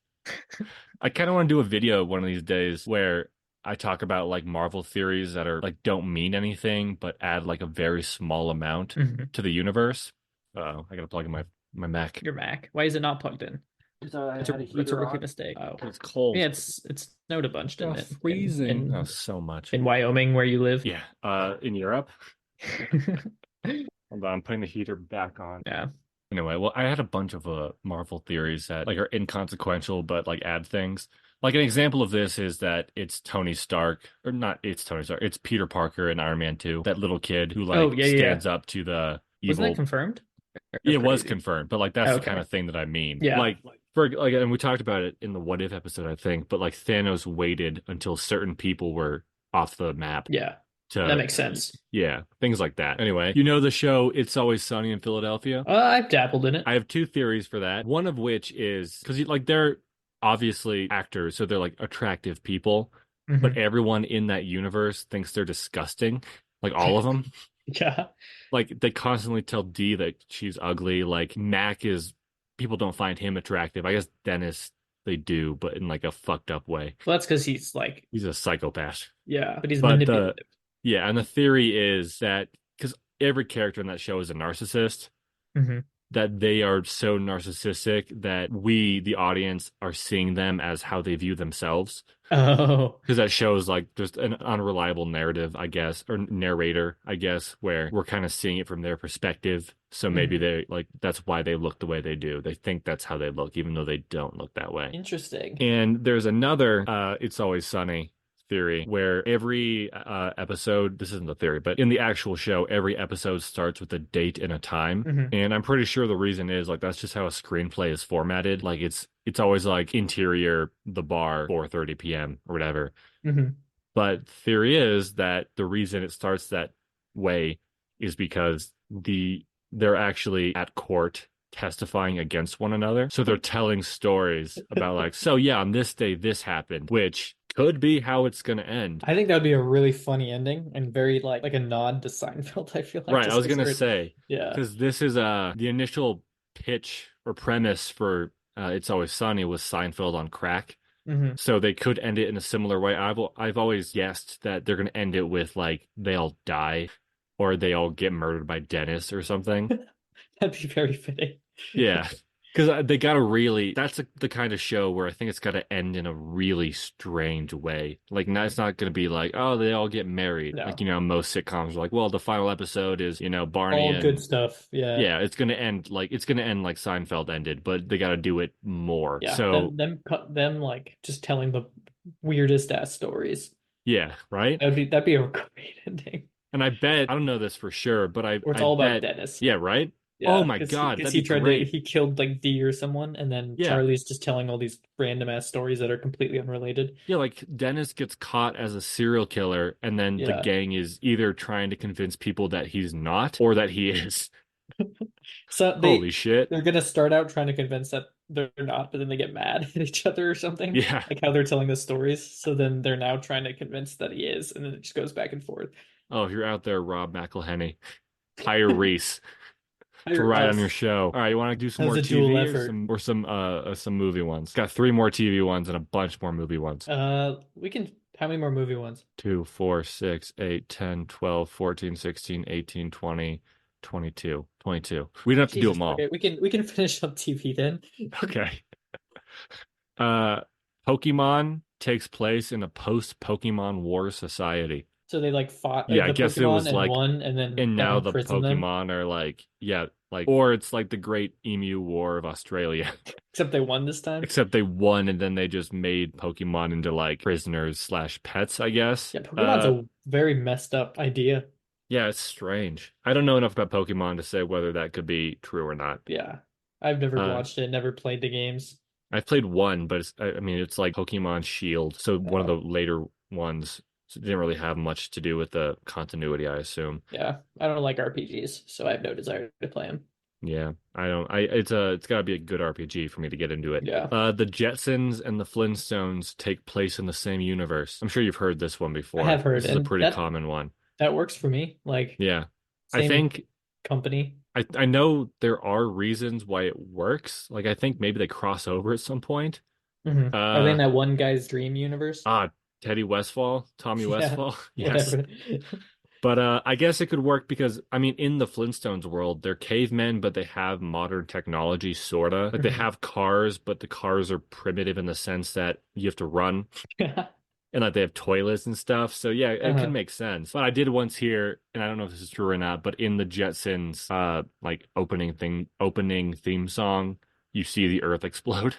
I kind of want to do a video one of these days where I talk about like Marvel theories that are like don't mean anything, but add like a very small amount Hmm. to the universe. I gotta plug in my Mac. Your Mac. Why is it not plugged in? Because I It's a had a it's a heater rookie on. mistake. Oh, It's cold. yeah, it snowed a bunch, didn't it? Freezing. Oh, so much. In Wyoming where you live. Yeah. In Europe. Hold on, I'm putting the heater back on. Yeah. Anyway, well, I had a bunch of Marvel theories that like are inconsequential but like add things. Like an example of this is that it's Tony Stark, or not it's Tony Stark, it's Peter Parker in Iron Man 2, that little kid who Oh, like yeah, yeah, yeah. stands up to the Wasn't that evil. confirmed or It was crazy? confirmed, but like that's the kind Okay. of thing that I mean. Yeah. Like for like and we talked about it in the What If episode, I think, but like Thanos waited until certain people were off the map Yeah. That to makes sense. yeah, things like that. Anyway, you know the show It's Always Sunny in Philadelphia? I've dabbled in it. I have two theories for that. One of which is because like they're obviously actors, so they're like attractive people, but Hmm. everyone in that universe thinks they're disgusting. Like all of them. Yeah. Like they constantly tell Dee that she's ugly. Like Mac is people don't find him attractive. I guess Dennis they do, but in like a fucked up way. Well, that's because he's like, He's a psychopath. yeah, but he's But the manipulative. yeah, and the theory is that because every character in that show is a narcissist, Hmm. that they are so narcissistic that we, the audience, are seeing them as how they view themselves. Oh. Because that shows like just an unreliable narrative, I guess, or narrator, I guess, where we're kind of seeing it from their perspective. So maybe Hmm. they like that's why they look the way they do. They think that's how they look, even though they don't look that way. Interesting. And there's another It's Always Sunny theory where every episode, this isn't the theory, but in the actual show, every episode starts with a date and a time. Hmm. And I'm pretty sure the reason is like that's just how a screenplay is formatted. Like it's always like interior the bar 4:30 p.m. or whatever. Hmm. But theory is that the reason it starts that way is because they're actually at court testifying against one another. So they're telling stories about like, so yeah, on this day this happened, which could be how it's gonna end. I think that would be a really funny ending and very like a nod to Seinfeld, I feel like, Right, I just was because gonna they're say, yeah. because this is the initial pitch or premise for It's Always Sunny was Seinfeld on crack. Hmm. So they could end it in a similar way. I've always guessed that they're gonna end it with like they all die or they all get murdered by Dennis or something. That'd be very fitting. Yeah. Because they gotta really, that's the kind of show where I think it's gotta end in a really strange way. Like, not, it's not gonna be like, oh, they all get married. Like, No, most sitcoms are like, well, the final episode is, Barney all good and stuff. Yeah, yeah, it's gonna end like Seinfeld ended, but they gotta do it more. yeah. So, Them like just telling the weirdest ass stories. yeah, right? That'd be a great ending. And I bet, I don't know this for sure, but I, Where it's I all about bet, Dennis. yeah, right? Oh Yeah, my because he, God, because that'd be he tried to great. he killed like D or someone, and then Yeah. Charlie's just telling all these random ass stories that are completely unrelated. Yeah, like Dennis gets caught as a serial killer, and then the Yeah. gang is either trying to convince people that he's not or that he is. So Holy shit. they're gonna start out trying to convince that they're not, but then they get mad at each other or something, Yeah. like how they're telling the stories. So then they're now trying to convince that he is, and then it just goes back and forth. Oh, if you're out there, Rob McElhenney, hire Rhys to Hire ride on your us show. All right, you want to do some as more a dual TV or effort. some movie ones? Got three more TV ones and a bunch more movie ones. We can. How many more movie ones? 2, 4, 6, 8, 10, 12, 14, 16, 18, 20, 22, 22. We don't have to do Jesus. them all. Okay, we can finish up TV then. Okay. Uh, Pokemon takes place in a post-Pokemon War society. So they like fought Yeah, I the guess it Pokemon was and like, won, and then and now now the imprison them. Pokemon are like, yeah, like, or it's like the Great Emu War of Australia, Except they won this time. except they won and then they just made Pokemon into like prisoners slash pets, I guess. Yeah, Pokemon's a very messed up idea. Yeah, it's strange. I don't know enough about Pokemon to say whether that could be true or not. Yeah. I've never Uh, watched it, never played the games. I've played one, but I mean, it's like Pokemon Shield, so one of Oh, the later ones. So it didn't really have much to do with the continuity, I assume. yeah. I don't like RPGs, so I have no desire to play them. Yeah, I don't. It's got to be a good RPG for me to get into it. Yeah. The Jetsons and the Flintstones take place in the same universe. I'm sure you've heard this one I before. have heard, This is a and pretty that common one. that works for me. Like Yeah, I same think company. I know there are reasons why it works. Like I think maybe they cross over at some point. Are they in Uh, that one guy's dream universe? ah, Teddy Westfall, Tommy Yeah, Westfall. Yes. whatever. But I guess it could work because I mean, in the Flintstones world, they're cavemen, but they have modern technology, sorta. Like they Mhm. have cars, but the cars are primitive in the sense that you have to run, and like they have toilets and stuff. So yeah, it can Uh-huh. make sense. But I did once hear, and I don't know if this is true or not, but in the Jetsons, like opening theme song, you see the Earth explode.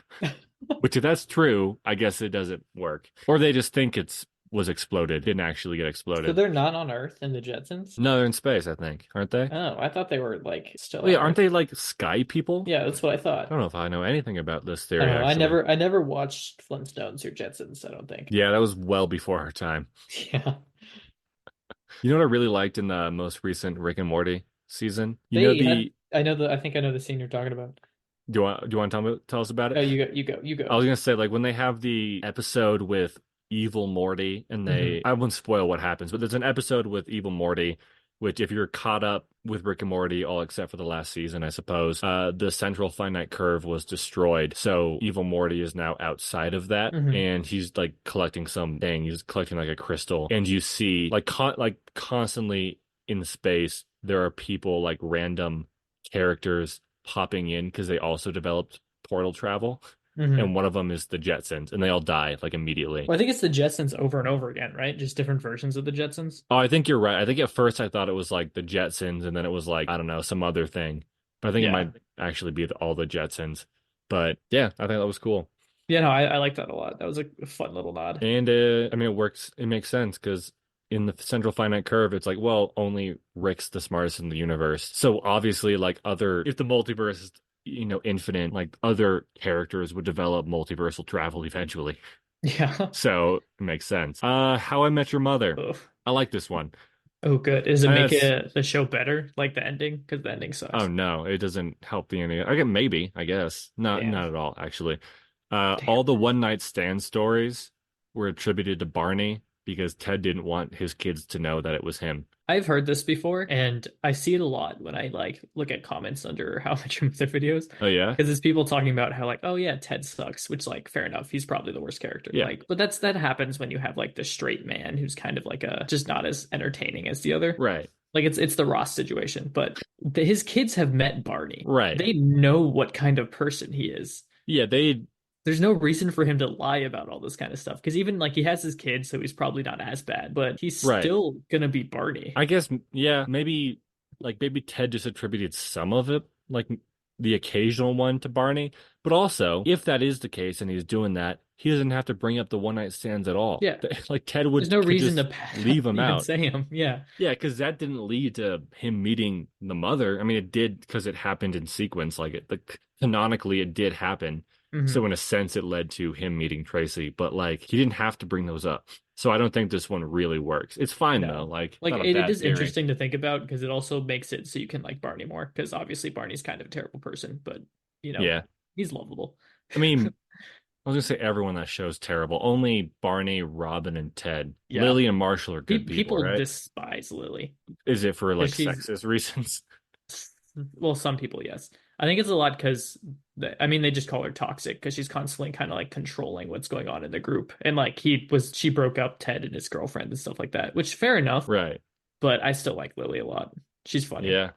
Which, if that's true, I guess it doesn't work, or they just think it's was exploded, didn't actually get So exploded. they're not on Earth in the Jetsons? No, they're in space, I think, aren't they? Oh, I thought they were like still Oh yeah, on aren't Earth. they like sky people? Yeah, that's what I I thought. don't know if I know anything about this I theory don't know. I actually. never I never watched Flintstones or Jetsons, I don't think. Yeah, that was well before our time. Yeah. You know what I really liked in the most recent Rick and Morty season? They had I think I know the scene you're talking about. Do you want to tell us about Oh, it? you I go. was gonna say like when they have the episode with Evil Morty and Hmm. I won't spoil what happens, but there's an episode with Evil Morty, which if you're caught up with Rick and Morty, all except for the last season, I suppose, the central finite curve was destroyed. So Evil Morty is now outside of that, Hmm. and he's like collecting something. He's collecting like a crystal, and you see like constantly in space there are people like random characters popping in because they also developed portal travel, and Hmm. one of them is the Jetsons, and they all die like immediately. Well, I think it's the Jetsons over and over again, right? Just different versions of the Jetsons. Oh, I think you're right. I think at first I thought it was like the Jetsons, and then it was like I don't know some other thing, but I think it Yeah. might actually be all the Jetsons. But yeah, I think that was cool, Yeah, no, I like that a lot. That was a fun little nod. and I mean it works. It makes sense because in the central finite curve, it's like well, only Rick's the smartest in the universe, so obviously like other if the multiverse is infinite, like other characters would develop multiversal travel eventually. Yeah. So it makes sense. How I Met Your Mother. Oh, I like this one. oh, good. Does it make It's the show better, like the ending? Because the ending oh sucks. no, it doesn't help the ending. I get maybe, I guess. Damn. Not at all, actually. Damn. All the one night stand stories were attributed to Barney because Ted didn't want his kids to know that it was him. I've heard this before, and I see it a lot when I like look at comments under How Much Your Mother videos. Oh yeah? Because it's people talking about how like, oh yeah, Ted sucks, which like fair enough, he's probably the worst character. Yeah. Like, but that happens when you have like the straight man who's kind of like a just not as entertaining as the other. Right. Like it's the Ross situation, but his kids have met Barney. Right. They know what kind of person he is. Yeah, they There's no reason for him to lie about all this kind of stuff because even like he has his kids, so he's probably not as bad, but he's right. still gonna be Barney. I guess yeah, maybe Ted just attributed some of it, like the occasional one to Barney, but also if that is the case and he's doing that, he doesn't have to bring up the one night stands at all. Yeah, Like Ted there's no could reason just to leave him even out. say him. Yeah. Yeah, because that didn't lead to him meeting the mother. I mean, it did because it happened in sequence. Canonically, it did happen. So Hmm. in a sense, it led to him meeting Tracy. But like, he didn't have to bring those up. So I don't think this one really works. It's fine though. No. Like, Like not a it bad is theory. interesting to think about because it also makes it so you can like Barney more because obviously Barney's kind of a terrible person, but you know, Yeah. he's lovable. I mean, I was gonna say everyone on that show's terrible. Only Barney, Robin, and Ted. Yeah. Lily and Marshall are good people, People right? despise Lily Is it for because like she's sexist reasons? well, some people, yes. I think it's a lot because I mean they just call her toxic because she's constantly kind of like controlling what's going on in the group. And like she broke up Ted and his girlfriend and stuff like that, which fair enough, Right. but I still like Lily a lot. She's funny. Yeah.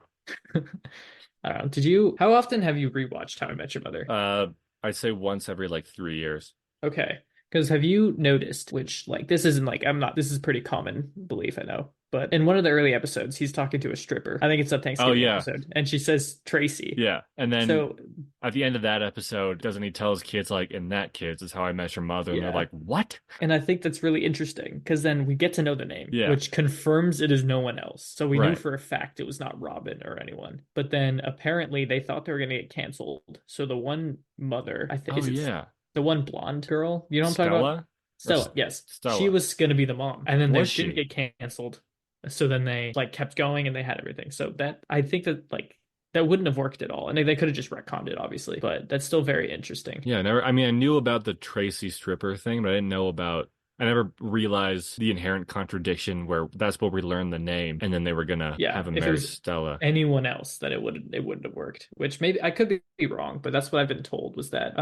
I don't know. How often have you rewatched How I Met Your Mother? Uh, I'd say once every like 3 years. Okay. Because have you noticed, which like this isn't like I'm not this is pretty common belief, I know. But in one of the early episodes, he's talking to a stripper. I think it's a Oh Thanksgiving yeah. episode, and she says Tracy. Yeah. And then So at the end of that episode, doesn't he tell his kids like, "In that kids is how I met your mother," and they're yeah. like, "What?" And I think that's really interesting because then we get to know the name, Yeah. which confirms it is no one else. So we knew Right. for a fact it was not Robin or anyone. But then apparently they thought they were going to get canceled. So the one mother, I think, Oh is it yeah. the one blonde girl? You know what I'm talking about? Stella or Stella, yes. She Stella? was going to be the mom. And then they Was didn't she? get canceled. So then they like kept going and they had everything. So that I think that like that wouldn't have worked at all. And they could have just retconned it, obviously. But that's still very interesting. Yeah, never. I mean, I knew about the Tracy stripper thing, but I didn't know about. I never realized the inherent contradiction where that's where we learned the name, and then they were gonna Yeah, have him if it marry was Stella. anyone else, then it wouldn't have worked. Which maybe I could be wrong, but that's what I've been told was that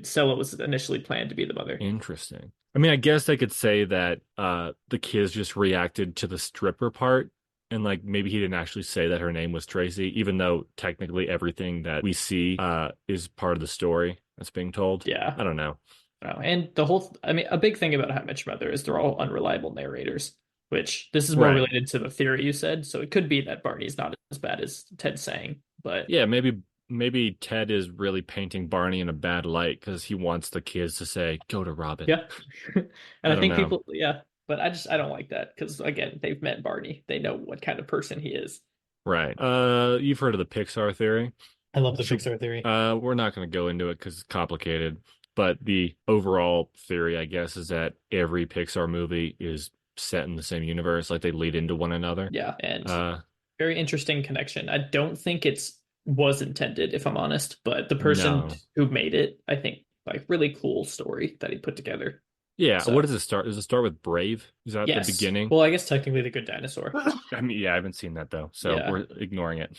Stella was initially planned to be the mother. Interesting. I mean, I guess they could say that the kids just reacted to the stripper part, and like maybe he didn't actually say that her name was Tracy, even though technically everything that we see is part of the story that's being told. Yeah. I don't know. And the whole I mean, a big thing about How I Met Your Mother is they're all unreliable narrators, which this is more Right. related to the theory you said. So it could be that Barney's not as bad as Ted's saying, but Yeah, maybe Ted is really painting Barney in a bad light because he wants the kids to say, "Go to Robin." yeah. And I I don't think know. people, yeah, but I don't like that because again, they've met Barney. They know what kind of person he is. Right. You've heard of the Pixar theory? I love the Should Pixar theory. we're not going to go into it because it's complicated, but the overall theory, I guess, is that every Pixar movie is set in the same universe, like they lead into one another. Yeah, and Uh, very interesting connection. I don't think it's was intended, if I'm honest, but the person no. who made it, I think, like really cool story that he put together. Yeah, what So does it start? Does it start with Brave? Is that the yes, beginning? well, I guess technically the Good Dinosaur. I mean, yeah, I haven't seen that though, so Yeah, we're ignoring it.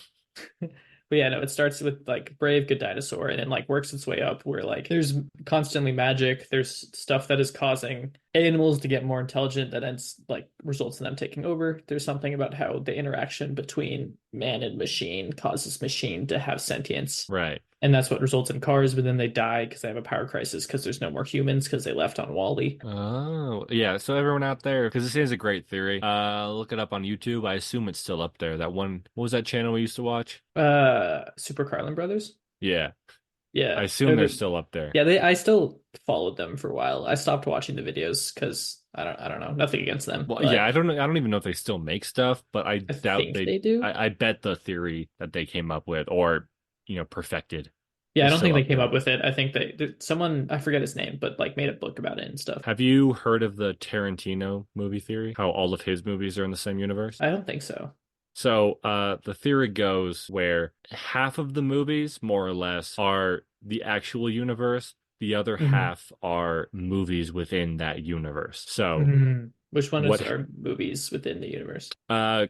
but yeah, no, it starts with like Brave, Good Dinosaur, and then like works its way up where like there's constantly magic. There's stuff that is causing animals to get more intelligent that ends like results in them taking over. There's something about how the interaction between man and machine causes machine to have sentience. Right. And that's what results in cars, but then they die because they have a power crisis because there's no more humans because they left on Wally. Oh, yeah. So everyone out there, because this is a great theory, look it up on YouTube. I assume it's still up there. That one, what was that channel we used to watch? Super Carlin Brothers. Yeah, I Yeah, assume they're still up there. yeah. I still followed them for a while. I stopped watching the videos because I don't know, nothing against them, Well, yeah, but I don't know. I don't even know if they still make stuff, but I I doubt think they. they do. I bet the theory that they came up with or perfected Yeah, I is don't still think they up came there. up with it. I think someone I forget his name, but like made a book about it and stuff. Have you heard of the Tarantino movie theory? How all of his movies are in the same universe? I don't think so. So, the theory goes where half of the movies, more or less, are the actual universe. The other Hmm. half are movies within that universe. So, Hmm. Which one is what our movies within the universe?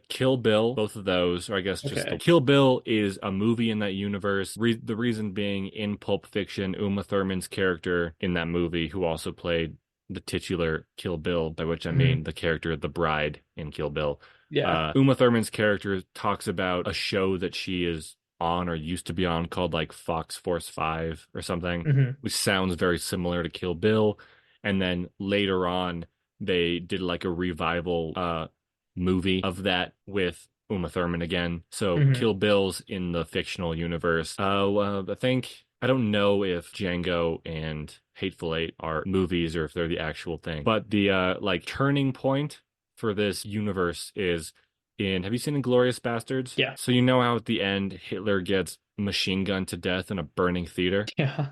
Kill Bill, both of those, or I guess just the Okay. Kill Bill is a movie in that universe. The reason being in Pulp Fiction, Uma Thurman's character in that movie, who also played the titular Kill Bill, by which I mean Hmm. the character, the bride in Kill Bill, Yeah. Uma Thurman's character talks about a show that she is on or used to be on called like Fox Force 5 or something, Hmm. which sounds very similar to Kill Bill. And then later on, they did like a revival movie of that with Uma Thurman again. So Hmm. Kill Bill's in the fictional universe. I think I don't know if Django and Hateful Eight are movies or if they're the actual thing. But the like turning point for this universe is in, have you seen Inglourious Bastards? Yeah. So you know how at the end Hitler gets machine gunned to death in a burning theater? Yeah.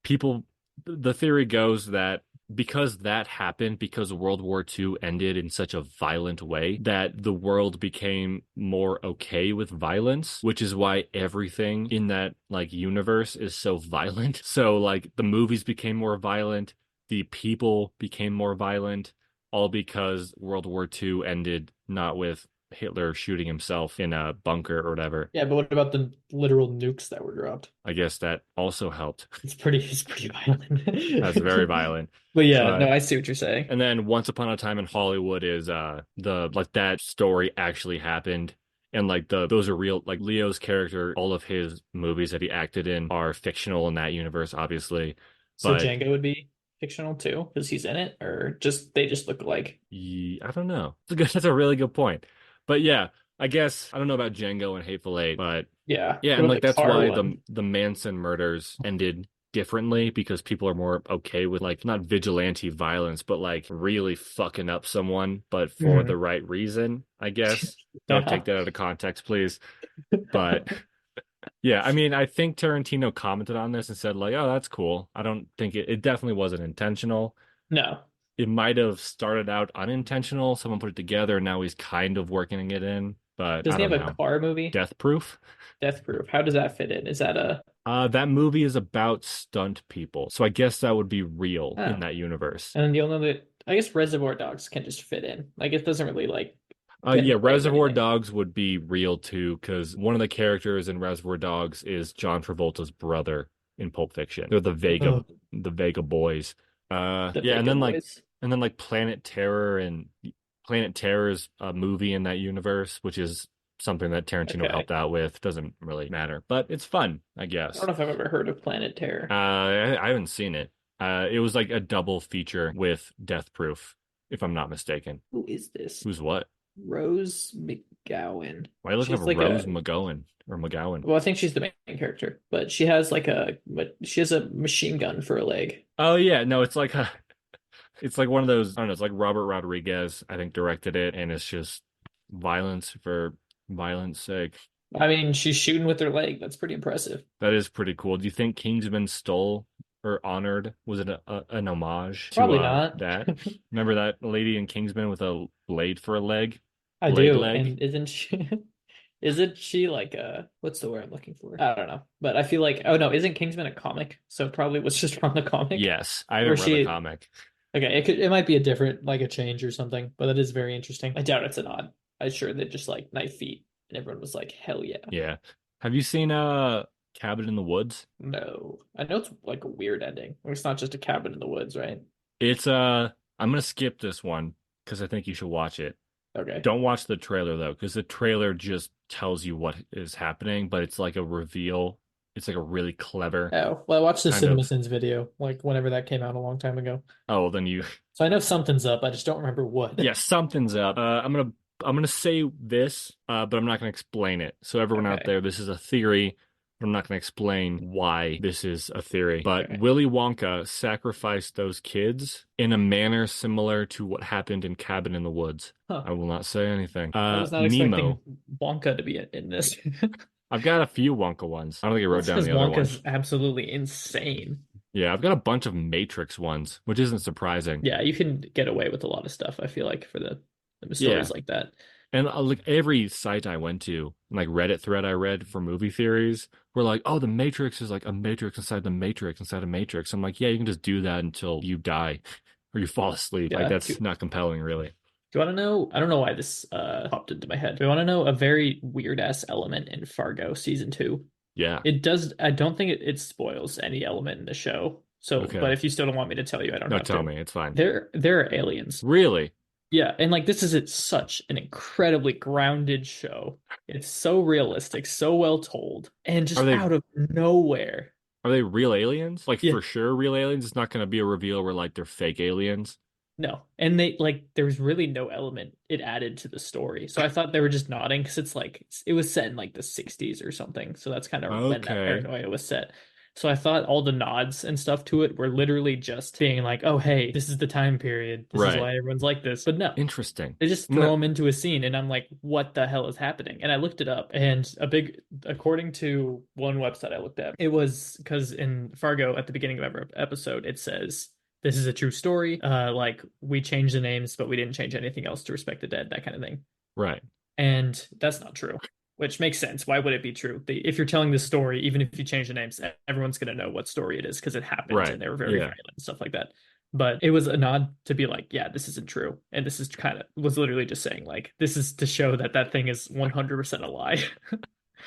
People, the theory goes that because that happened, because World War II ended in such a violent way, that the world became more okay with violence, which is why everything in that like universe is so violent. So like the movies became more violent, the people became more violent, all because World War II ended not with Hitler shooting himself in a bunker or whatever. Yeah, but what about the literal nukes that were dropped? I guess that also helped. It's pretty That's very violent. violent. But yeah, no, But I see what you're saying. and then Once Upon a Time in Hollywood is the like that story actually happened. And like those are real, like Leo's character, all of his movies that he acted in are fictional in that universe, obviously. So But Django would be fictional too, because he's in it, or just they just look alike. I don't know. That's a really good point. But yeah, I guess I don't know about Django and Hateful Eight, but Yeah. yeah, What and about like the that's car why one? the Manson murders ended differently because people are more okay with like not vigilante violence, but like really fucking up someone, but for the Hmm. right reason, I guess. Don't take Yeah. that out of context, please. But yeah, I mean, I think Tarantino commented on this and said like, "Oh, that's cool." I don't think it definitely wasn't intentional. No. It might have started out unintentional. Someone put it together, and now he's kind of working it in, but I Doesn't he don't have a know. car movie? Death Proof? Death Proof. How does that fit in? Is that a That movie is about stunt people. So I guess that would be real in oh. that universe. And you'll know that I guess Reservoir Dogs can just fit in. Like it doesn't really like get in Yeah, the way of Reservoir anything. Dogs would be real too, because one of the characters in Reservoir Dogs is John Travolta's brother in Pulp Fiction. They're Oh, the Vega boys. the Yeah, Vega boys. and then like Planet Terror's a movie in that universe, which is something that Tarantino Okay. helped out with. Doesn't really matter, but it's fun, I I don't guess. know if I've ever heard of Planet Terror. I haven't seen it. It was like a double feature with Death Proof, if I'm not mistaken. Who is this? Who's what? Rose McGowan. Why are you looking She's for like Rose a McGowan or McGowan? well, I think she's the main character, but she has like but she has a machine gun for a leg. Oh yeah, no, it's like it's like one of those. I don't know. It's like Robert Rodriguez, I think, directed it, and it's just violence for violence sake. I mean, she's shooting with her leg. That's pretty impressive. That is pretty cool. Do you think Kingsman stole or honored? Was it an homage to Probably not. that? Remember that lady in Kingsman with a blade for a leg, I blade do. leg? And isn't she isn't she like what's the word I'm looking for? I don't know. But I feel like oh no, isn't Kingsman a comic? So it probably was just from the comic. Yes, I Or haven't read the she comic. okay, it might be a different like a change or something, but that is very interesting. I doubt it's an odd. I'm sure they just like knife feet and everyone was like, hell yeah. Yeah. Have you seen Cabin in the Woods? No. I know it's like a weird ending. It's not just a cabin in the woods, right? It's I'm gonna skip this one because I think you should watch it. Okay. Don't watch the trailer though, because the trailer just tells you what is happening, but it's like a reveal. It's like a really clever Oh, well, I watched the kind of. CinemaSins video, like whenever that came out a long time ago. Oh, then you So I know something's up. I just don't remember what. yeah, something's up. I'm gonna say this, but I'm not gonna explain it. So everyone out Okay. there, this is a theory, but I'm not gonna explain why this is a theory. But Okay. Willy Wonka sacrificed those kids in a manner similar to what happened in Cabin in the Woods. Huh. I will not say anything. I was not expecting Nemo. Wonka to be in this. I've got a few Wonka ones. I don't think I wrote That's down because the other one. Wonka's absolutely insane. Yeah, I've got a bunch of Matrix ones, which isn't surprising. Yeah, you can get away with a lot of stuff, I feel like, for the Yeah. stories like that. And like every site I went to, like Reddit thread I read for movie theories, were like, "Oh, the Matrix is like a Matrix inside the Matrix inside a Matrix." I'm like, "Yeah, you can just do that until you die or you fall asleep." Like Yeah. Do that's not compelling, really. you want to know? I don't know why this popped into my head. Do you want to know a very weird ass element in Fargo season two? Yeah. It does. I don't think it spoils any element in the show. So, but Okay. if you still don't want me to tell you, I don't No, have tell to. me. It's fine. There are aliens. Really? Yeah, and like this is such an incredibly grounded show. It's so realistic, so well told, and Are just they out of nowhere. are they real aliens? Like Yeah, for sure real aliens? It's not going to be a reveal where like they're fake aliens. no. And they like there's really no element it added to the story. So I thought they were just nodding because it's like it was set in like the 60s or something. So that's kind of when that Okay. paranoia was set. So I thought all the nods and stuff to it were literally just being like, "Oh, hey, this is the time period. This is Right. why everyone's like this." But no. Interesting. They just I'm throw gonna, him into a scene, and I'm like, what the hell is happening? And I looked it up, and according to one website I looked at, it was because in Fargo, at the beginning of every episode, it says, this is a true story. Like, we changed the names, but we didn't change anything else to respect the dead, that kind of thing. right. And that's not true, which makes sense. Why would it be true? If you're telling this story, even if you change the names, everyone's going to know what story it is because it happened Right. and they were very Yeah. violent and stuff like that. But it was a nod to be like, yeah, this isn't true. And this is kind of was literally just saying, like, this is to show that that thing is 100% a lie.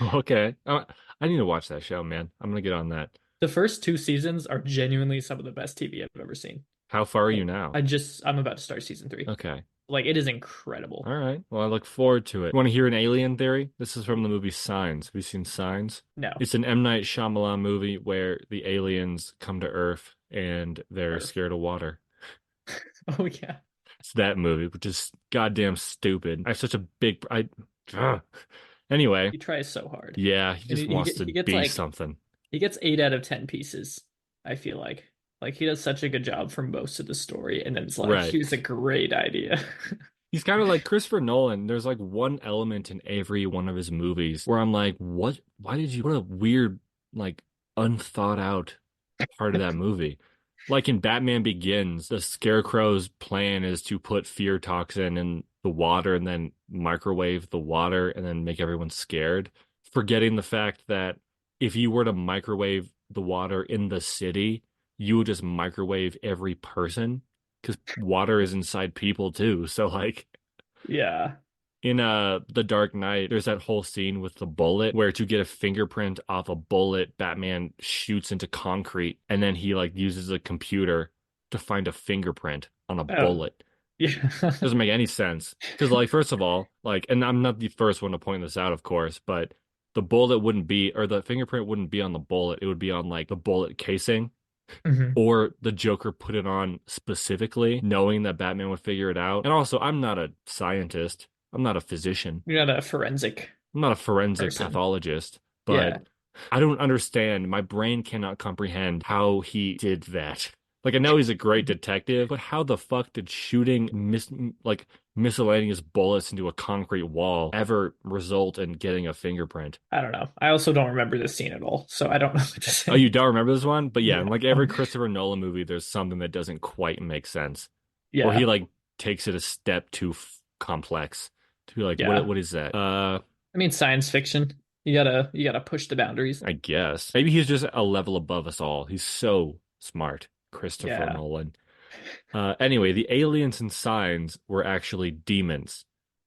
Okay. I need to watch that show, man. I'm gonna get on that. The first two seasons are genuinely some of the best TV I've ever seen. How far are you Like, now? I'm about to start season three. Okay. Like, it is incredible. All right. Well, I look forward to it. You want to hear an alien theory? This is from the movie Signs. Have you seen Signs? No. It's an M. Night Shyamalan movie where the aliens come to Earth and they're Earth. scared of water. Oh, yeah. It's that movie, which is goddamn stupid. I have such a big ugh. Anyway, He tries so hard. yeah, he And just wants to he gets be like something. he gets 8 out of 10 pieces, I feel like he does such a good job for most of the story, and then it's like Right. here's a great idea. He's kind of like Christopher Nolan. There's like one element in every one of his movies where I'm like, what? Why did you? What a weird, like, unthought out part of that movie. Like in Batman Begins, the Scarecrow's plan is to put fear toxin in the water and then microwave the water and then make everyone scared, forgetting the fact that if you were to microwave the water in the city, you would just microwave every person because water is inside people too. So like Yeah. in The Dark Knight, there's that whole scene with the bullet where to get a fingerprint off a bullet, Batman shoots into concrete and then he like uses a computer to find a fingerprint on a Oh, bullet. yeah. Doesn't make any sense. Because like first of all, like and I'm not the first one to point this out, of course, but the bullet wouldn't be or the fingerprint wouldn't be on the bullet. It would be on like the bullet casing hmm or the Joker put it on specifically, knowing that Batman would figure it out. And also, I'm not a scientist. I'm not a physician. You're not a forensic I'm not a forensic person. pathologist, but Yeah. I don't understand. My brain cannot comprehend how he did that. Like, I know he's a great detective, but how the fuck did shooting miscellaneous bullets into a concrete wall ever result in getting a fingerprint? I don't know. I also don't remember this scene at all, so I don't know what to Oh, say. you don't remember this one? But yeah, No. in like every Christopher Nolan movie, there's something that doesn't quite make sense. Or he Yeah. like takes it a step too complex to be like, Yeah. what is that? I mean, science fiction. You gotta push the boundaries. I guess maybe he's just a level above us all. He's so smart, Christopher Yeah. Nolan. Anyway, the aliens and signs were actually demons,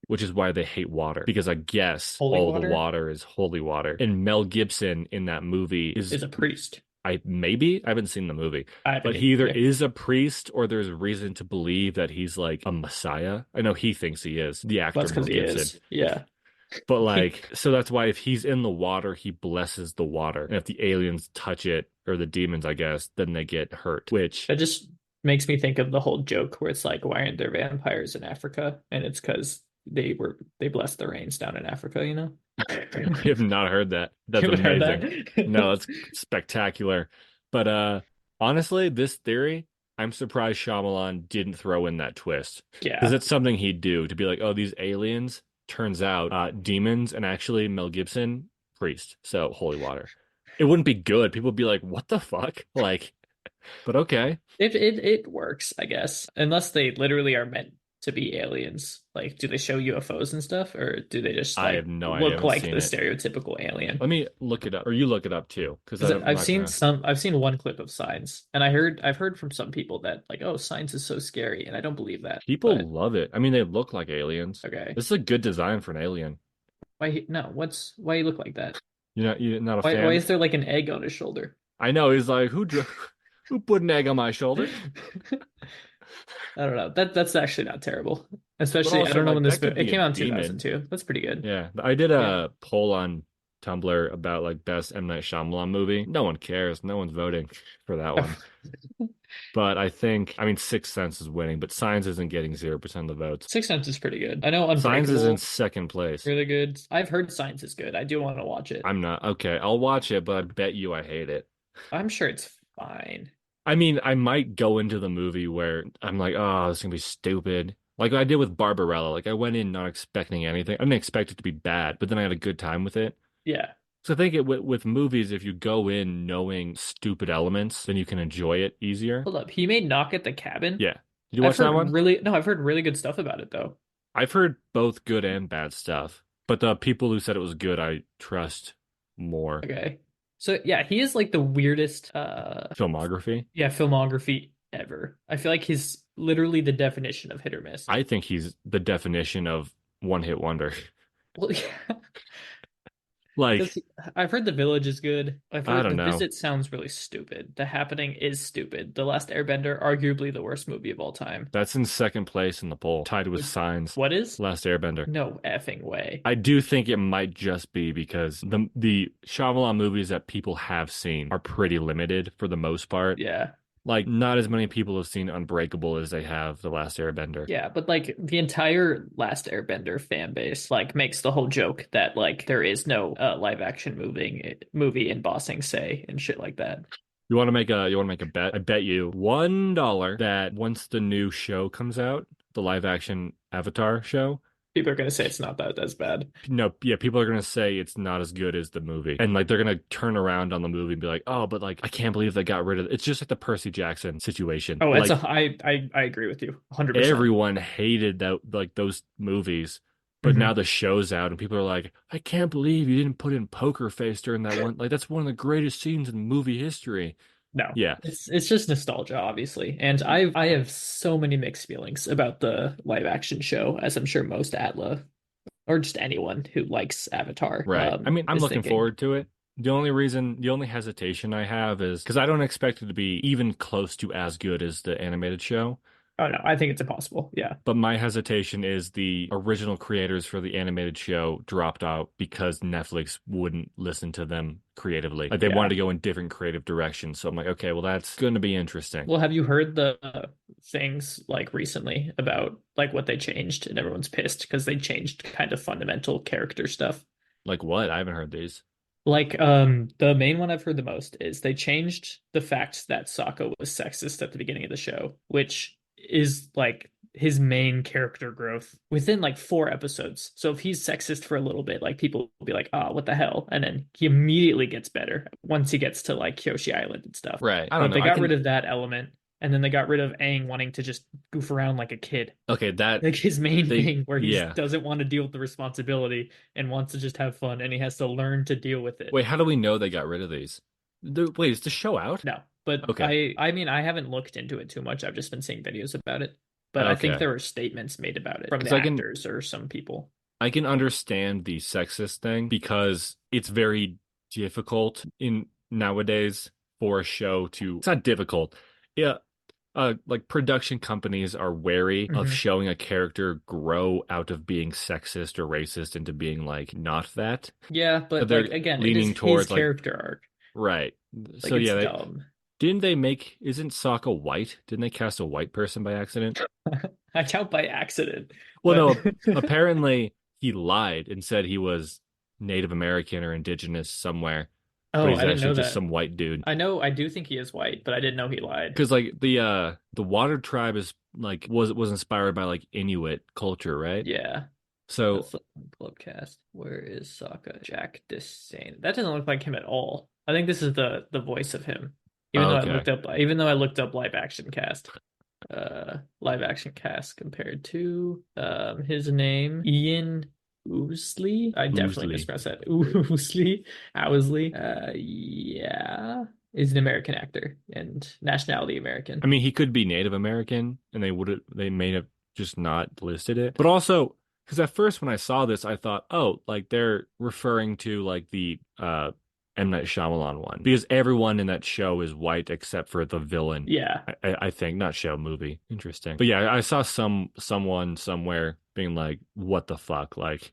which is why they hate water because I guess Holy all the water water is holy water. And Mel Gibson in that movie is is a priest. I haven't seen the movie, I haven't but he either. either Yeah. is a priest or there's reason to believe that he's like a messiah. I know he thinks he is, the Well, actor that's because Mel he Gibson. is. Yeah. But like, so that's why if he's in the water, he blesses the water. And if the aliens touch it, or the demons, I guess, then they get hurt. Which That just makes me think of the whole joke where it's like, why aren't there vampires in Africa? And it's because they blessed the rains down in Africa, you know? I have not heard that. That's You haven't heard amazing. No, that? that's spectacular. But honestly, this theory, I'm surprised Shyamalan didn't throw in that twist. Because Yeah. it's something he'd do to be like, oh, these aliens, turns out demons, and actually Mel Gibson, priest. So holy water. It wouldn't be good. People would be like, what the fuck? Like, but okay. It works, I guess. Unless they literally are meant to be aliens. Like, do they show UFOs and stuff, or do they just I have like no idea. I look haven't like the seen it. stereotypical alien? Let me look it up, or you look it up too, because Because I'm not gonna. I've seen one clip of Signs, and I've heard from some people that like, oh, Signs is so scary, and I don't believe that. People But love it. I mean, they look like aliens. okay, This is a good design for an alien. no, why you look like that? You're not a Why fan? is there like an egg on his shoulder? I know. He's like, who put an egg on my shoulder? I don't know. That's actually not terrible. But Especially, I also, don't know like, when that this could it be a came out in demon. 2002. That's pretty good. Yeah, I did Yeah. a poll on Tumblr about like best M. Night Shyamalan movie. No one cares. No one's voting for that one. But I think, I mean, Sixth Sense is winning, but Signs isn't getting 0% of the votes. Six Sense is pretty good. I know Signs is in Unbreakable, second place. really good. I've heard Science is good. I do want to watch it. I'm not okay. I'll watch it, but I bet you I hate it. I'm sure it's fine. I mean, I might go into the movie where I'm like, oh, this is gonna be stupid. Like I did with Barbarella. Like I went in not expecting anything. I didn't expect it to be bad, but then I had a good time with it. Yeah. So I think with movies, if you go in knowing stupid elements, then you can enjoy it easier. Hold up. He made Knock at the Cabin. Yeah. Did you watch that one? I've heard really good stuff about it though. I've heard both good and bad stuff, but the people who said it was good, I trust more. Okay. So yeah, he is like the weirdest Filmography. yeah, filmography ever. I feel like he's literally the definition of hit or miss. I think he's the definition of one hit wonder. Well, yeah, because Like, I've heard The Village is good. I've I heard don't The know. Visit sounds really stupid. The Happening is stupid. The Last Airbender, arguably the worst movie of all time. That's in second place in the poll, tied with Which, Signs, what is? Last Airbender. No effing way. I do think it might just be because the Shyamalan movies that people have seen are pretty limited for the most part. Yeah. Like, not as many people have seen Unbreakable as they have The Last Airbender. Yeah, but like the entire Last Airbender fan base like makes the whole joke that like there is no live action movie in Ba Sing Se and shit like that. You want to make a bet? I bet you $1 that once the new show comes out, the live action Avatar show, People are gonna say it's not that as bad. no, yeah, people are gonna say it's not as good as the movie, and like they're gonna turn around on the movie and be like, "Oh, but like I can't believe they got rid of it." It's just like the Percy Jackson situation. Oh, Like I agree with you 100%. everyone hated that like those movies, but now Hmm. the show's out and people are like, "I can't believe you didn't put in Poker Face during that one." Like that's one of the greatest scenes in movie history. No, Yeah, it's just nostalgia, obviously, and I have so many mixed feelings about the live action show, as I'm sure most Atla or just anyone who likes Avatar right. I mean, I'm is looking thinking. forward to it. The only hesitation I have is because I don't expect it to be even close to as good as the animated show. Oh no, I think it's impossible. Yeah, But my hesitation is the original creators for the animated show dropped out because Netflix wouldn't listen to them creatively. Like they wanted yeah. to go in different creative directions. So I'm like, okay, well, that's going to be interesting. Well, have you heard the things like recently about like what they changed and everyone's pissed because they changed kind of fundamental character stuff? Like what? I haven't heard these. Like the main one I've heard the most is they changed the fact that Sokka was sexist at the beginning of the show, which is like his main character growth within like 4 episodes. So if he's sexist for a little bit, like people will be like, "Ah, what the hell?" And then he immediately gets better once he gets to like Kyoshi Island and stuff. Right. I don't But know. they I got rid can, of that element, and then they got rid of Aang wanting to just goof around like a kid. okay, that Like his main they, thing where he yeah. doesn't want to deal with the responsibility and wants to just have fun and he has to learn to deal with it. Wait, how do we know they got rid of these? Wait, is the show out? No, but Okay. I mean I haven't looked into it too much. I've just been seeing videos about it. But I think Okay. there were statements made about it from Because the actors or some people. I can understand the sexist thing because it's very difficult in nowadays for a show to, it's not difficult. Yeah, like production companies are wary of Hmm. showing a character grow out of being sexist or racist into being like not that. Yeah, So but they're like again, it is leaning his towards like character arc. right. So Like it's yeah, dumb. didn't they make isn't Sokka white? Didn't they cast a white person by accident? I doubt by accident, Well, but no, apparently he lied and said he was Native American or indigenous somewhere, but oh, he's I didn't actually know just that. some white dude. I do think he is white, but I didn't know he lied. Because like the Water tribe is like was inspired by like Inuit culture, right? Yeah. So Let's look on club cast. Where is Sokka? Jack Desane. That doesn't look like him at all. I think this is the voice of him. okay, Even though I looked up live action cast compared to his name Ian Ousley. I definitely Oosley. mispronounced that. Ousley. Owsley. Yeah. Is an American actor and nationality I American. mean, he could be Native American, and they may have just not listed it. But also, because at first when I saw this, I thought, oh, like they're referring to like the M. Night Shyamalan one because everyone in that show is white except for the villain. Yeah. I think not show movie. Interesting. But yeah, I saw someone somewhere being like, "What the fuck?" Like,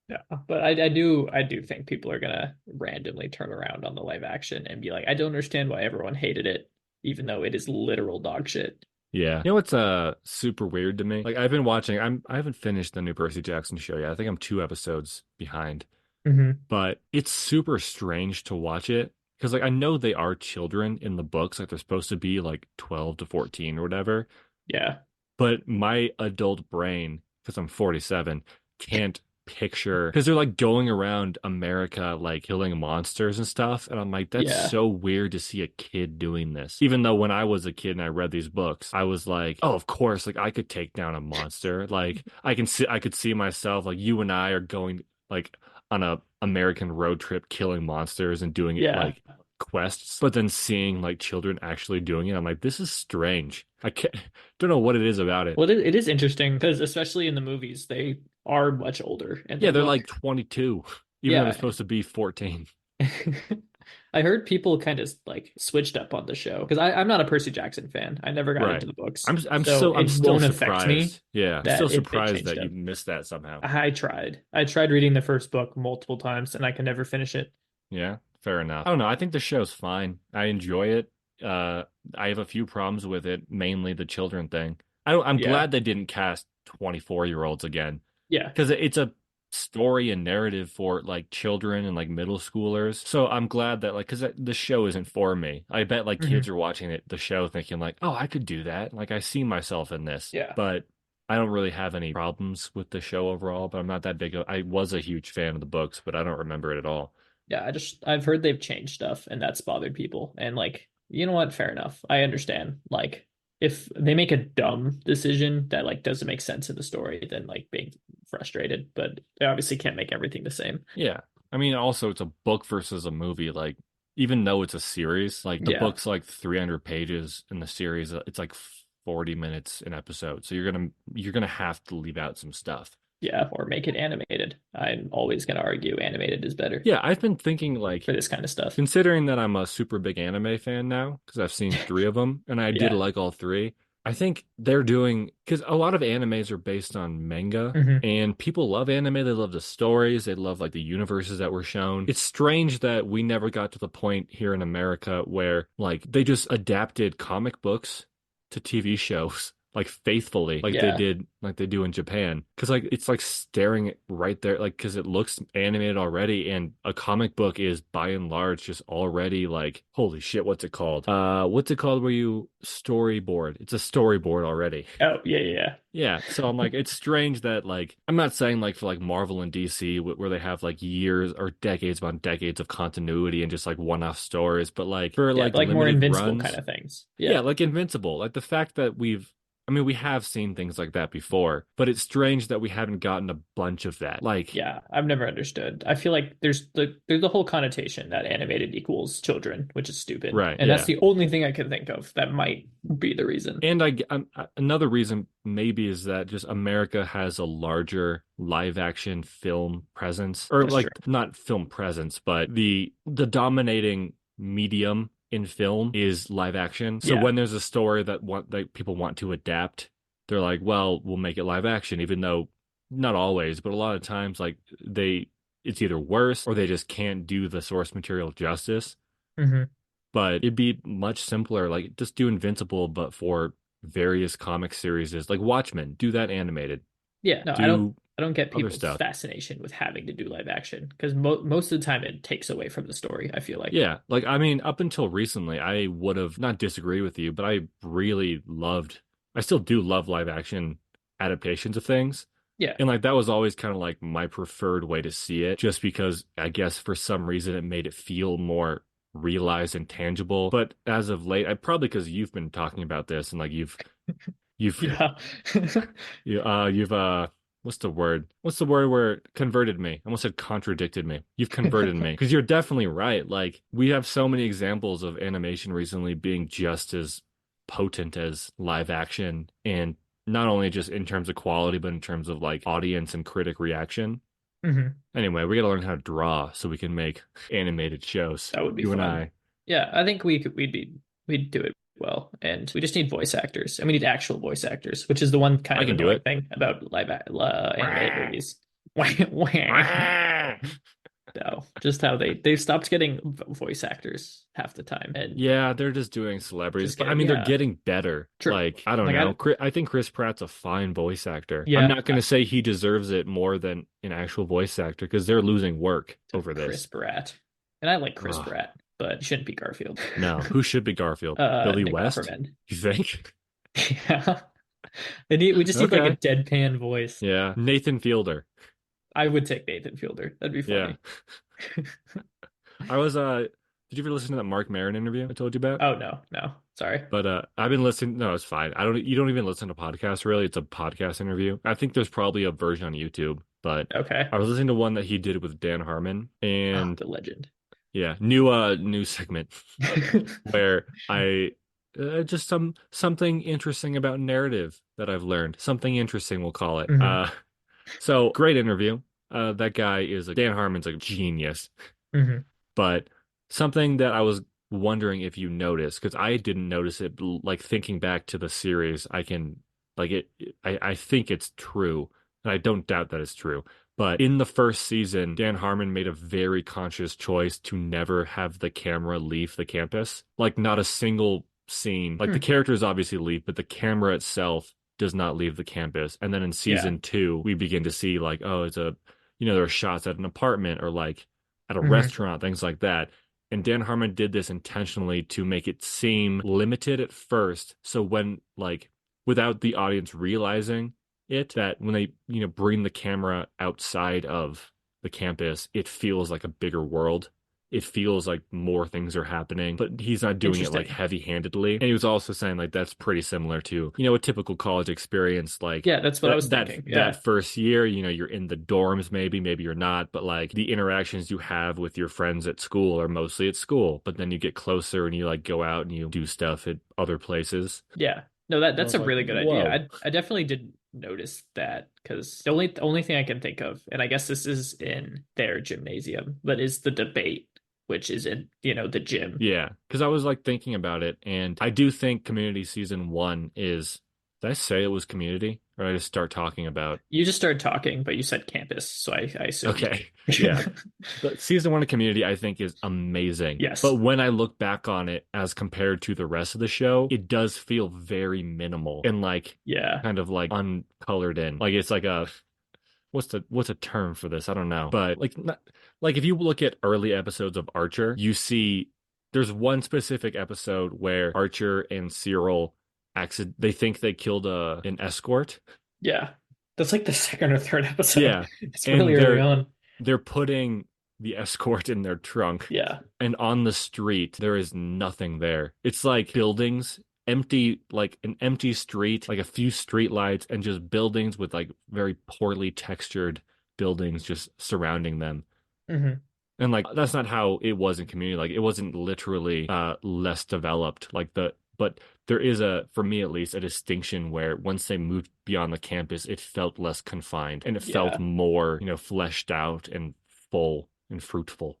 Yeah, but I do think people are gonna randomly turn around on the live action and be like, I don't understand why everyone hated it, even though it is literal dog shit. yeah. You know what's super weird to me? Like I've been watching. I haven't finished the new Percy Jackson show yet. I think I'm 2 episodes behind. Hmm. But it's super strange to watch it because like I know they are children in the books, like they're supposed to be like 12 to 14 or whatever, Yeah, but my adult brain, because I'm 47, can't picture because they're like going around America like killing monsters and stuff, and I'm like that's yeah, so weird to see a kid doing this. Even though when I was a kid and I read these books, I was like, oh, of course, like I could take down a monster. Like I could see myself like you and I are going like on a American road trip killing monsters and doing it yeah. like quests, but then seeing like children actually doing it, I'm like, this is strange. I can't, don't know what it is about it. Well, it is interesting because especially in the movies, they are much older and Yeah, they they're look, like 22, even though they're yeah. supposed to be 14. I heard people kind of like switched up on the show because I'm not a Percy Jackson fan. I never got Right. into the books, I'm so so I'm it still won't affect me surprised. Yeah, I'm still that they surprised changed that you up. missed that somehow. I tried. I tried reading the first book multiple times and I can never finish it. Yeah, fair enough. I don't know. I think the show's fine. I enjoy it. Uh, I have a few problems with it, mainly the children thing. I'm Yeah. glad they didn't cast 24-year-olds again Yeah. because it's a story and narrative for like children and like middle schoolers. So I'm glad that like because the show isn't for me. I bet like kids Hmm. are watching the show thinking like, oh, I could do that. Like I see myself in this, Yeah. but I don't really have any problems with the show overall. But I'm not that big. I was a huge fan of the books, but I don't remember it at all. Yeah. I've heard they've changed stuff and that's bothered people. And like, you know what? Fair enough. I understand. Like, if they make a dumb decision that like doesn't make sense in the story, then like being frustrated, but they obviously can't make everything the same. Yeah. I mean, also it's a book versus a movie. Like, even though it's a series, like the Yeah. book's like 300 pages in the series, it's like 40 minutes an episode. So you're gonna have to leave out some stuff. Yeah. Or make it animated. I'm always going to argue animated is better Yeah, I've been thinking like for this kind of stuff. considering that I'm a super big anime fan now because I've seen three of them and I did Yeah. like all three. I think they're doing because a lot of animes are based on manga Hmm. and people love anime. They love the stories, they love like the universes that were shown. It's strange that we never got to the point here in America where like they just adapted comic books to TV shows like faithfully Yeah. like they do in Japan because like it's like staring right there like because it looks animated already and a comic book is by and large just already like holy shit what's it called where you storyboard it's a storyboard already. Oh, yeah. Yeah. Yeah, so I'm like it's strange that like I'm not saying like for like Marvel and DC where they have like years or decades upon decades of continuity and just like one-off stories but like for Yeah. like Like more limited invincible kind runs. of things. Yeah, Yeah. like Invincible. Like the fact that I mean, we have seen things like that before, but it's strange that we haven't gotten a bunch of that. Like, Yeah, I've never understood. I feel like there's the whole connotation that animated equals children, which is stupid. right, And that's yeah. the only thing I can think of that might be the reason. And another reason maybe is that just America has a larger live action film presence, or That's true. like not film presence, but the dominating medium in film is live action. So Yeah. when there's a story that people want to adapt, they're like, well, we'll make it live action, even though not always, but a lot of times like it's either worse or they just can't do the source material justice. Hmm. But it'd be much simpler, like just do Invincible, but for various comic series, like Watchmen, do that animated, Yeah. No, do I don't get other people's stuff. fascination with having to do live action because most of the time it takes away from the story, I feel like. Yeah, like I mean, up until recently, I would have not disagree with you, but I still do love live action adaptations of things. Yeah. And like that was always kind of like my preferred way to see it, just because I guess for some reason it made it feel more realized and tangible. But as of late, I probably because you've been talking about this and like you've Yeah. you've what's the word? What's the word where it converted me? I almost said contradicted me. You've converted me because you're definitely right. Like we have so many examples of animation recently being just as potent as live action and not only just in terms of quality but in terms of like audience and critic reaction. Hmm. Anyway, we gotta learn how to draw so we can make animated shows. That would be You and fun. I. Yeah, I think we'd do it well, and we just need voice actors, and we need actual voice actors, which is the one kind I of can do annoying it. thing about animated movies. No, just how they've stopped getting voice actors half the time, and Yeah, they're just doing celebrities, just but I get mean, they're yeah, getting better. true. Like, I don't Like know. I think Chris Pratt's a fine voice actor. I'm yeah, not going to say he deserves it more than an actual voice actor because they're losing work to over Chris this. Pratt, and I like Chris Ugh, Pratt, but he shouldn't be Garfield. no, who should be Garfield? Billy Nick West? Offerman. You think? Yeah, we just need like a Okay. deadpan voice. Yeah. Nathan Fielder. I would take Nathan Fielder. That'd be Yeah. funny. I was did you ever listen to that Mark Maron interview I told you about? Oh no, no, sorry. But I've been listening. No, it's fine. I don't. You don't even listen to podcasts really. It's a podcast interview. I think there's probably a version on YouTube, but Okay. I was listening to one that he did with Dan Harmon, Oh, and the legend. yeah, new segment where I just something interesting about narrative that I've learned. Something interesting, we'll call it. Hmm. So great interview. That guy is Dan Harmon's a genius. Hmm. But something that I was wondering if you noticed, because I didn't notice it, like thinking back to the series, I can like I think it's true, and I don't doubt that it's true. But in the first season, Dan Harmon made a very conscious choice to never have the camera leave the campus. Like not a single scene. Like the Hmm. characters obviously leave, but the camera itself does not leave the campus. And then in Yeah. season two, we begin to see like, oh, it's a there are shots at an apartment or like at a Hmm. restaurant, things like that. And Dan Harmon did this intentionally to make it seem limited at first. So when like without the audience realizing it, that when they, bring the camera outside of the campus, it feels like a bigger world. It feels like more things are happening, but he's not doing it like Interesting. heavy-handedly. And he was also saying like that's pretty similar to, a typical college experience. Like Yeah, that's what I that was that thinking. that Yeah. first year, you're in the dorms, maybe you're not, but like the interactions you have with your friends at school are mostly at school. But then you get closer and you like go out and you do stuff at other places. Yeah. No, And I that's was a like, really good idea. whoa. I definitely didn't notice that because the only thing I can think of, and I guess this is in their gymnasium, but is the debate, which is in, the gym. Yeah, because I was like thinking about it, and I do think Community season one is. Did I say it was Community, or did I just start talking about? You just started talking, but you said campus, so I assumed. Okay, yeah, but season one of Community I think is amazing. But Yes. when I look back on it as compared to the rest of the show, it does feel very minimal and like Yeah. kind of like uncolored in. Like it's like a what's a term for this? I don't know. But like not, like if you look at early episodes of Archer, you see there's one specific episode where Archer and Cyril they think they killed an escort. Yeah. That's like the second or third episode. Yeah. It's And really early on. they're putting the escort in their trunk, Yeah. and on the street there is nothing there. It's like buildings, empty, like an empty street, like a few street lights and just buildings with like very poorly textured buildings just surrounding them. Hmm. And like that's not how it was in Community. Like it wasn't literally less developed. But there is for me at least, a distinction where once they moved beyond the campus, it felt less confined and it felt Yeah. more, fleshed out and full and fruitful.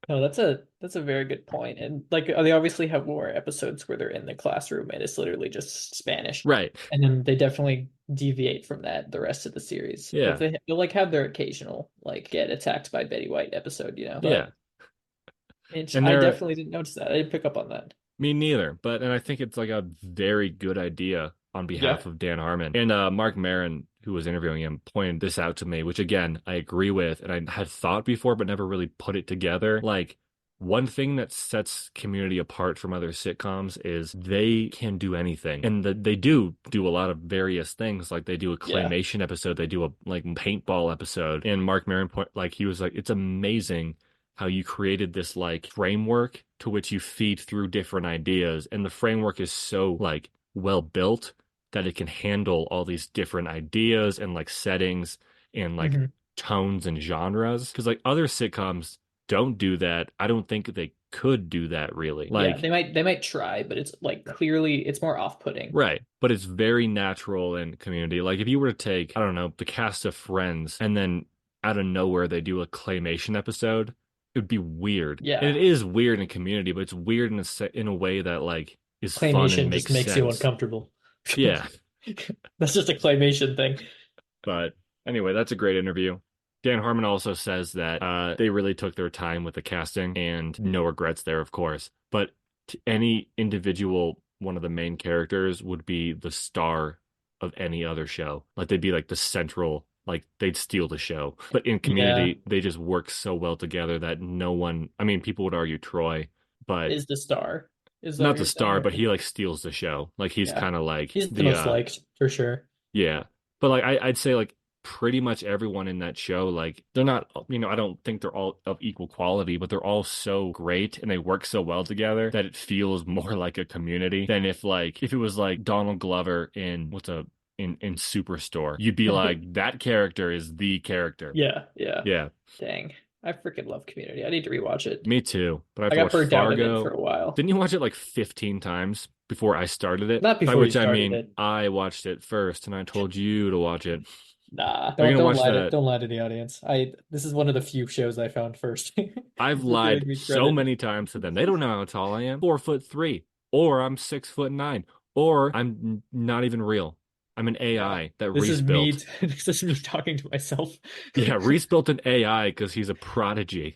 No, that's a very good point. And like they obviously have more episodes where they're in the classroom and it's literally just Spanish. Right. And then they definitely deviate from that the rest of the series. But Yeah. they'll like have their occasional like get attacked by Betty White episode, Yeah. But And I there definitely didn't notice that. I didn't pick up on that. Me neither. And I think it's like a very good idea on Yeah. behalf of Dan Harmon. And Mark Maron, who was interviewing him, pointed this out to me, which again, I agree with. And I had thought before, but never really put it together. Like, one thing that sets Community apart from other sitcoms is they can do anything. And they do a lot of various things. Like, they do a Yeah. claymation episode, they do a like paintball episode. And Mark Maron, he was like, it's amazing how you created this like framework to which you feed through different ideas, and the framework is so like well built that it can handle all these different ideas and like settings and like Hmm. tones and genres, because like other sitcoms don't do that. I don't think they could do that really. Yeah, Like, they might try, but it's like clearly it's more off-putting. right. But it's very natural in Community. Like if you were to take, I don't know, the cast of Friends and then out of nowhere they do a claymation episode, it would be weird. And it Yeah. is weird in Community, but it's weird in a way that like is fun and Claymation just makes makes you sense. uncomfortable. Yeah. That's just a claymation thing. But anyway, that's a great interview. Dan Harmon also says that they really took their time with the casting and no regrets there, of course. But any individual one of the main characters would be the star of any other show. Like they'd be like the central, like they'd steal the show. But in Yeah, Community, they just work so well together that no one, I mean, people would argue Troy, but is the star. Is that not what the you're saying? star, Or but he like steals the show. Like he's yeah, kind of like he's the the most liked for sure. yeah. But like I'd say like pretty much everyone in that show, like they're not, I don't think they're all of equal quality, but they're all so great and they work so well together that it feels more like a community than if it was like Donald Glover in in Superstore. You'd be like, that character is the character. Yeah, yeah. Yeah, Dang, I freaking love Community. I need to rewatch it. me too. But I have I to got watch burnt out in it for Fargo. a while. Didn't you watch it like 15 times before I started it? Not By before you which I started mean it. I watched it first and I told you to watch it. Nah, Are you gonna watch that? don't lie to the audience. I This is one of the few shows I found first. I've You're lied giving me so credit. many times to them. They don't know how tall I am. 4'3", or I'm 6'9", or I'm not even real. I'm an Yeah. AI that Reese built. This is me talking to myself. Yeah, Reese built an AI because he's a prodigy.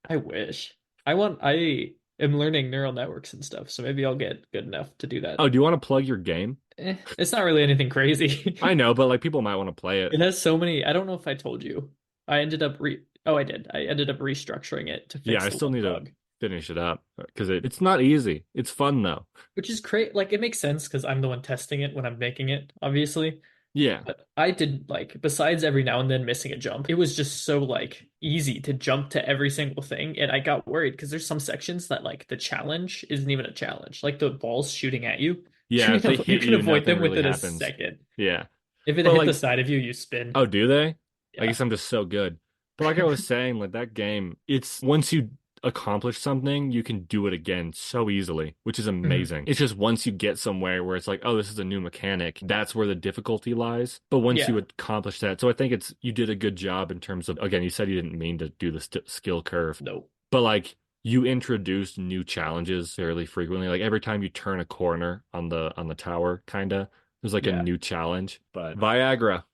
I wish. I am learning neural networks and stuff, so maybe I'll get good enough to do that. Oh, do you want to plug your game? It's not really anything crazy. I know, but like people might want to play it. It has so many. I don't know if I told you. I ended up re Oh, I did. I ended up restructuring it to Yeah, fix I the still one need to bug, finish it up because it's not easy. It's fun though. which is great. Like it makes sense because I'm the one testing it when I'm making it, obviously. Yeah. But I did like besides every now and then missing a jump, it was just so like easy to jump to every single thing. And I got worried because there's some sections that like the challenge isn't even a challenge. Like the balls shooting at you, Yeah, if they you hit can you, avoid nothing them really within a happens. second. Yeah. If it But hit the like, side of you, you spin. oh, do they? I Yeah. guess I'm just so good. But like I was saying, like that game, it's once you accomplish something, you can do it again so easily, which is Mhm. amazing. It's just once you get somewhere where it's like, oh, this is a new mechanic, that's where the difficulty lies. But once you Yeah. accomplish that, so I think you did a good job in terms of, again, you said you didn't mean to do the skill curve, Nope. but like you introduced new challenges fairly frequently. Like every time you turn a corner on the tower, kinda. There's like a Yeah. new challenge, but Viagra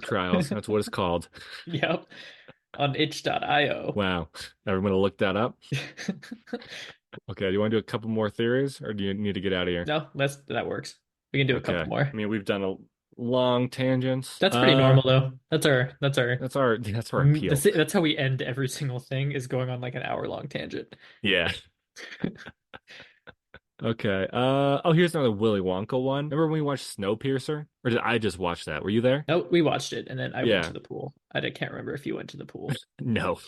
trials, that's what it's called. Yep. On itch.io. Wow. Everyone to look that up. Okay, do you want to do a couple more theories or do you need to get out of here? No, that works. We can do a Okay. couple more. I mean, we've done a long tangents. That's pretty normal though. That's our appeal. That's how we end every single thing is going on like an hour-long tangent. Yeah. Okay. Oh, here's another Willy Wonka one. Remember when we watched Snowpiercer? Or did I just watch that? Were you there? No, we watched it and then I went to Yeah. the pool. Can't remember if you went to the pool. No.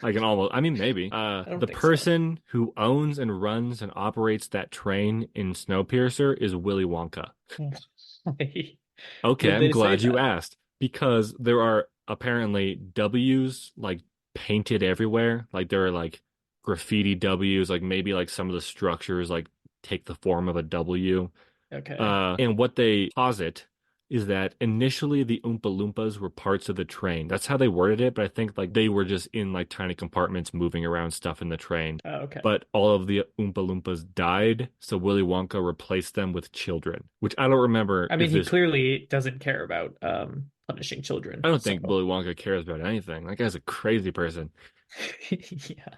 I can almost, I mean, maybe. I don't The think so. person who owns and runs and operates that train in Snowpiercer is Willy Wonka. Why Okay, would I'm they say glad you that? asked because there are apparently W's like painted everywhere. Like there are like graffiti W's, like maybe like some of the structures like take the form of a W. Okay. And what they posit is that initially the Oompa Loompas were parts of the train. That's how they worded it, but I think like they were just in like tiny compartments moving around stuff in the train. Okay. But all of the Oompa Loompas died, so Willy Wonka replaced them with children, which I don't remember I mean, if he this clearly doesn't care about punishing I children. don't So think Willy Wonka cares about anything. That guy's a crazy person. yeah.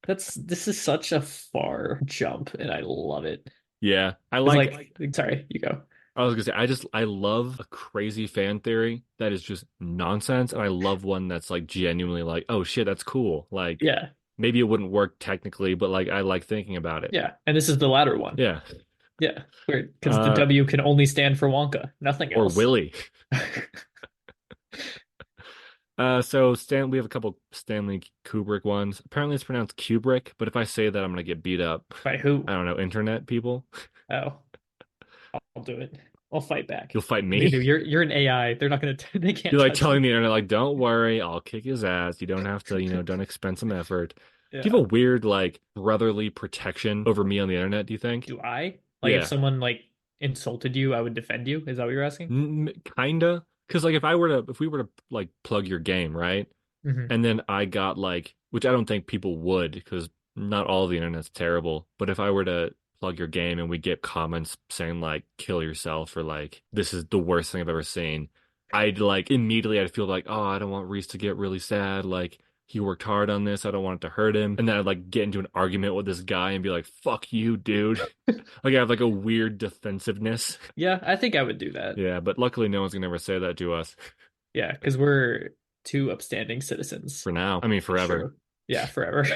That's This is such a far jump and I love it. Yeah, It's like sorry, you go. I was gonna say, I love a crazy fan theory that is just nonsense, and I love one that's like genuinely like, oh shit, that's cool. Like Yeah. maybe it wouldn't work technically, but like I like thinking about it. Yeah. And this is the latter one. Yeah. Yeah. Because the Uh, W can only stand for Wonka, nothing or else. Willy. We have a couple Stanley Kubrick ones. Apparently it's pronounced Kubrick, but if I say that, I'm gonna get beat up. By who? I don't know, internet people. Oh, I'll do it. I'll fight back. You'll fight They me. do. You're an AI. They're not gonna. They can't You're like touch you. telling the internet, like, don't worry, I'll kick his ass. You don't have to, don't expend some effort. Do you Yeah. have a weird like brotherly protection over me on the internet, do you think? Do I? Like if Yeah. someone like insulted you, I would defend you? Is that what you're asking? Kinda. Because like if we were to like plug your game, right? Hmm. And then I got like, which I don't think people would because not all the internet's terrible. But if I were to plug your game and we get comments saying like kill yourself or like this is the worst thing I've ever seen, I'd like immediately I'd feel like, oh, I don't want Reese to get really sad. Like he worked hard on this. I don't want it to hurt him. And then I'd like get into an argument with this guy and be like, fuck you, dude. Like I have like a weird defensiveness. Yeah, I think I would do that. Yeah, but luckily no one's gonna ever say that to us Yeah, because we're two upstanding citizens. for now. I mean, It's forever. true. Yeah, forever.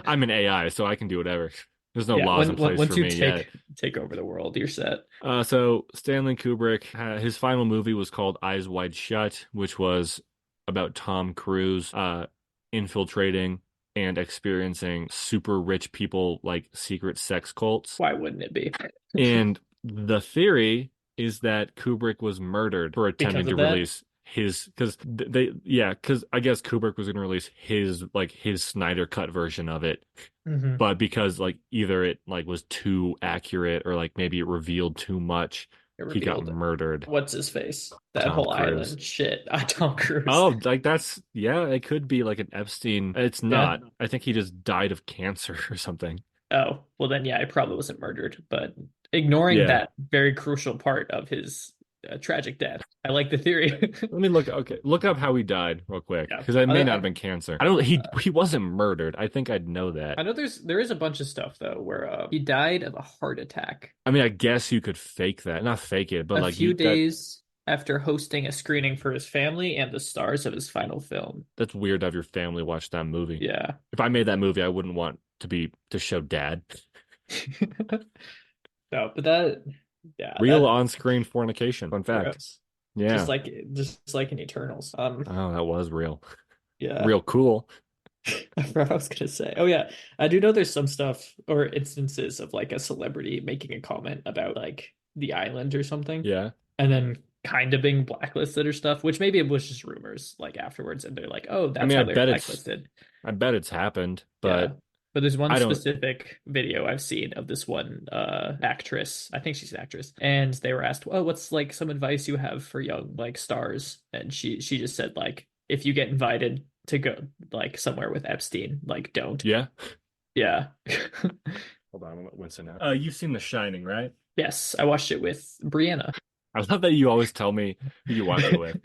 I'm an AI, so I can do whatever. There's no Yeah, laws in place for once you me yet. take over the world, you're set. So Stanley Kubrick, his final movie was called Eyes Wide Shut, which was about Tom Cruise infiltrating and experiencing super rich people like secret sex cults. Why wouldn't it be? And the theory is that Kubrick was murdered for Because attempting to of that? release his because I guess Kubrick was going to release his Snyder cut version of it, Hmm. but because like either it like was too accurate or like maybe it revealed too much, It he got revealed murdered. what's his face? That Tom whole Cruise. island shit. Tom Cruise. Oh, like that's yeah, it could be like an Epstein. It's Yeah. not. I think he just died of cancer or something. Oh, well then, yeah, he probably wasn't murdered, but ignoring Yeah. that very crucial part of his tragic death, I like the theory. Let me look. Okay, look up how he died real quick Yeah. because it may not have I, been cancer. I don't. He uh, he wasn't murdered. I think I'd know that. I know there is a bunch of stuff though where he died of a heart attack I mean, I guess you could fake that, not fake it, but a like few you that days after hosting a screening for his family and the stars of his final film. that's weird to have your family watch that movie. Yeah. If I made that movie, I wouldn't want to show dad. No, but that, yeah, Real that on-screen fornication. Fun fact. gross. Yeah. Just like in Eternals. Oh, that was real. Yeah. Real cool. I forgot what I was gonna say. Oh yeah, I do know there's some stuff or instances of like a celebrity making a comment about like the island or something, Yeah. and then kind of being blacklisted or stuff, which maybe it was just rumors like afterwards, and they're like, oh, I that's mean, how they're blacklisted. I bet it's happened, Yeah. but But there's one I don't. specific video I've seen of this one actress. I think she's an actress. And they were asked, "Oh, what's like some advice you have for young like stars?" And she just said like if you get invited to go like somewhere with Epstein, like don't. Yeah. Yeah. Hold on, I'm gonna Winston now. You've seen The Shining, right? Yes, I watched it with Brianna. I love that you always tell me who you watched it with.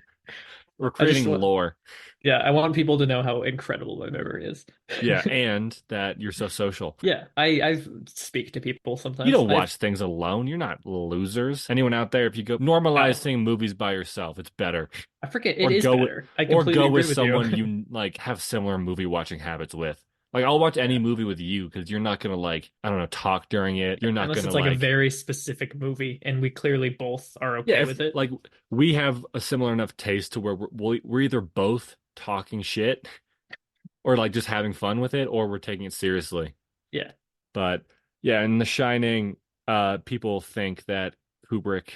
We're I just creating want lore. yeah, I want people to know how incredible my memory is. Yeah, and that you're so social. Yeah, I speak to people You sometimes. don't I watch things alone. You're not losers. Anyone out there, if you go normalize oh, seeing movies by yourself, it's better. I forget it Or is go with better. I or completely go with agree with you. someone you like have similar movie watching habits with. Like I'll watch any Yeah. movie with you because you're not gonna like, I don't know, talk during it. You're not Unless gonna it's like a like very specific movie and we clearly both are yeah, okay if with it. like we have a similar enough taste to where we're either both talking shit or like just having fun with it or we're taking it seriously. Yeah. But yeah, in The Shining, people think that Kubrick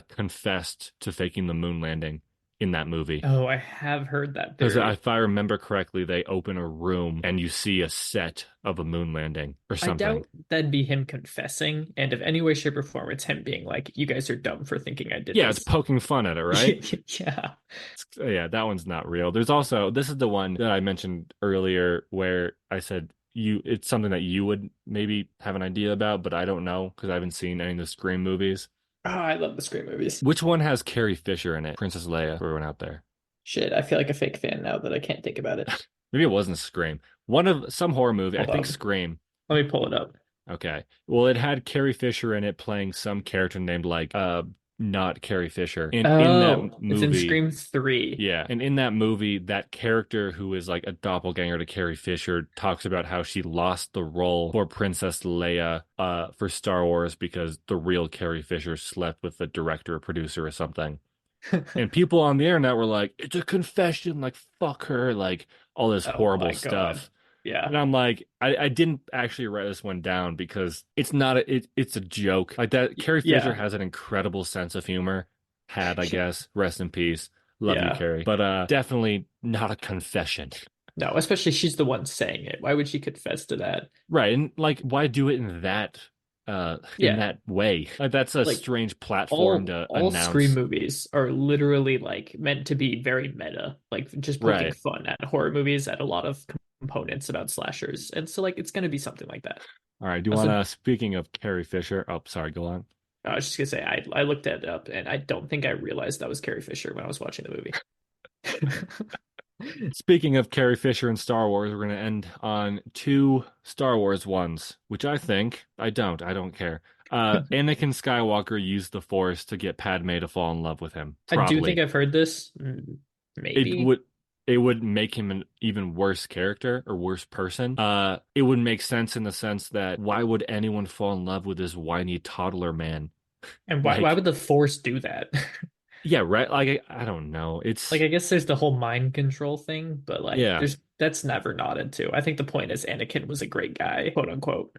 confessed to faking the moon landing in that movie. Oh, I have heard that Because theory. if I remember correctly, they open a room and you see a set of a moon landing or I something. doubt that'd be him confessing, and if any way, shape, or form, it's him being like, "You guys are dumb for thinking I did Yeah, it's this." poking fun at it, right? Yeah. Yeah, that one's not real. There's also this is the one that I mentioned earlier where I said it's something that you would maybe have an idea about, but I don't know because I haven't seen any of the Scream movies. Oh, I love the Scream movies. Which one has Carrie Fisher in it? Princess Leia, for everyone out there. Shit, I feel like a fake fan now that I can't think about it. Maybe it wasn't Scream. One of some horror movie. I Hold think on. Scream. Let me pull it up. Okay. Well, it had Carrie Fisher in it playing some character named like not Carrie Fisher. And in that Oh, it's in movie, Scream 3. yeah, and in that movie, that character who is like a doppelganger to Carrie Fisher talks about how she lost the role for Princess Leia for Star Wars because the real Carrie Fisher slept with the director or producer or something. And people on the internet were like, "It's a confession, like fuck her," like all this Oh horrible my God. stuff. Yeah. And I'm like, I didn't actually write this one down because it's not it's a joke. Like that Carrie Fisher Yeah. has an incredible sense of humor. Had, I guess. Rest in peace. Love you, Yeah. Carrie. But definitely not a confession. No, especially she's the one saying it. Why would she confess to that? Right, and like why do it in Yeah, that way? Like that's a like strange platform all to all Scream announce. movies are literally like meant to be very meta, like just poking Right. fun at horror movies, at a lot of components about slashers. And so like it's gonna be something like that. All right. Do you want Also, to, speaking of Carrie Fisher? Oh, sorry, go on. I was just gonna say I looked that up and I don't think I realized that was Carrie Fisher when I was watching the movie. Speaking of Carrie Fisher and Star Wars, we're going to end on two Star Wars ones, which I don't care. Anakin Skywalker used the Force to get Padme to fall in love with him. I do think Probably. I've heard this. It Maybe. would it would make him an even worse character or worse person. It would make sense in the sense that why would anyone fall in love with this whiny toddler man? And why Like, would the Force do that? yeah, right. Like, I don't know. Like It's I guess there's the whole mind control thing, but like yeah. there's that's never nodded to. I think the point is Anakin was a great guy, quote unquote,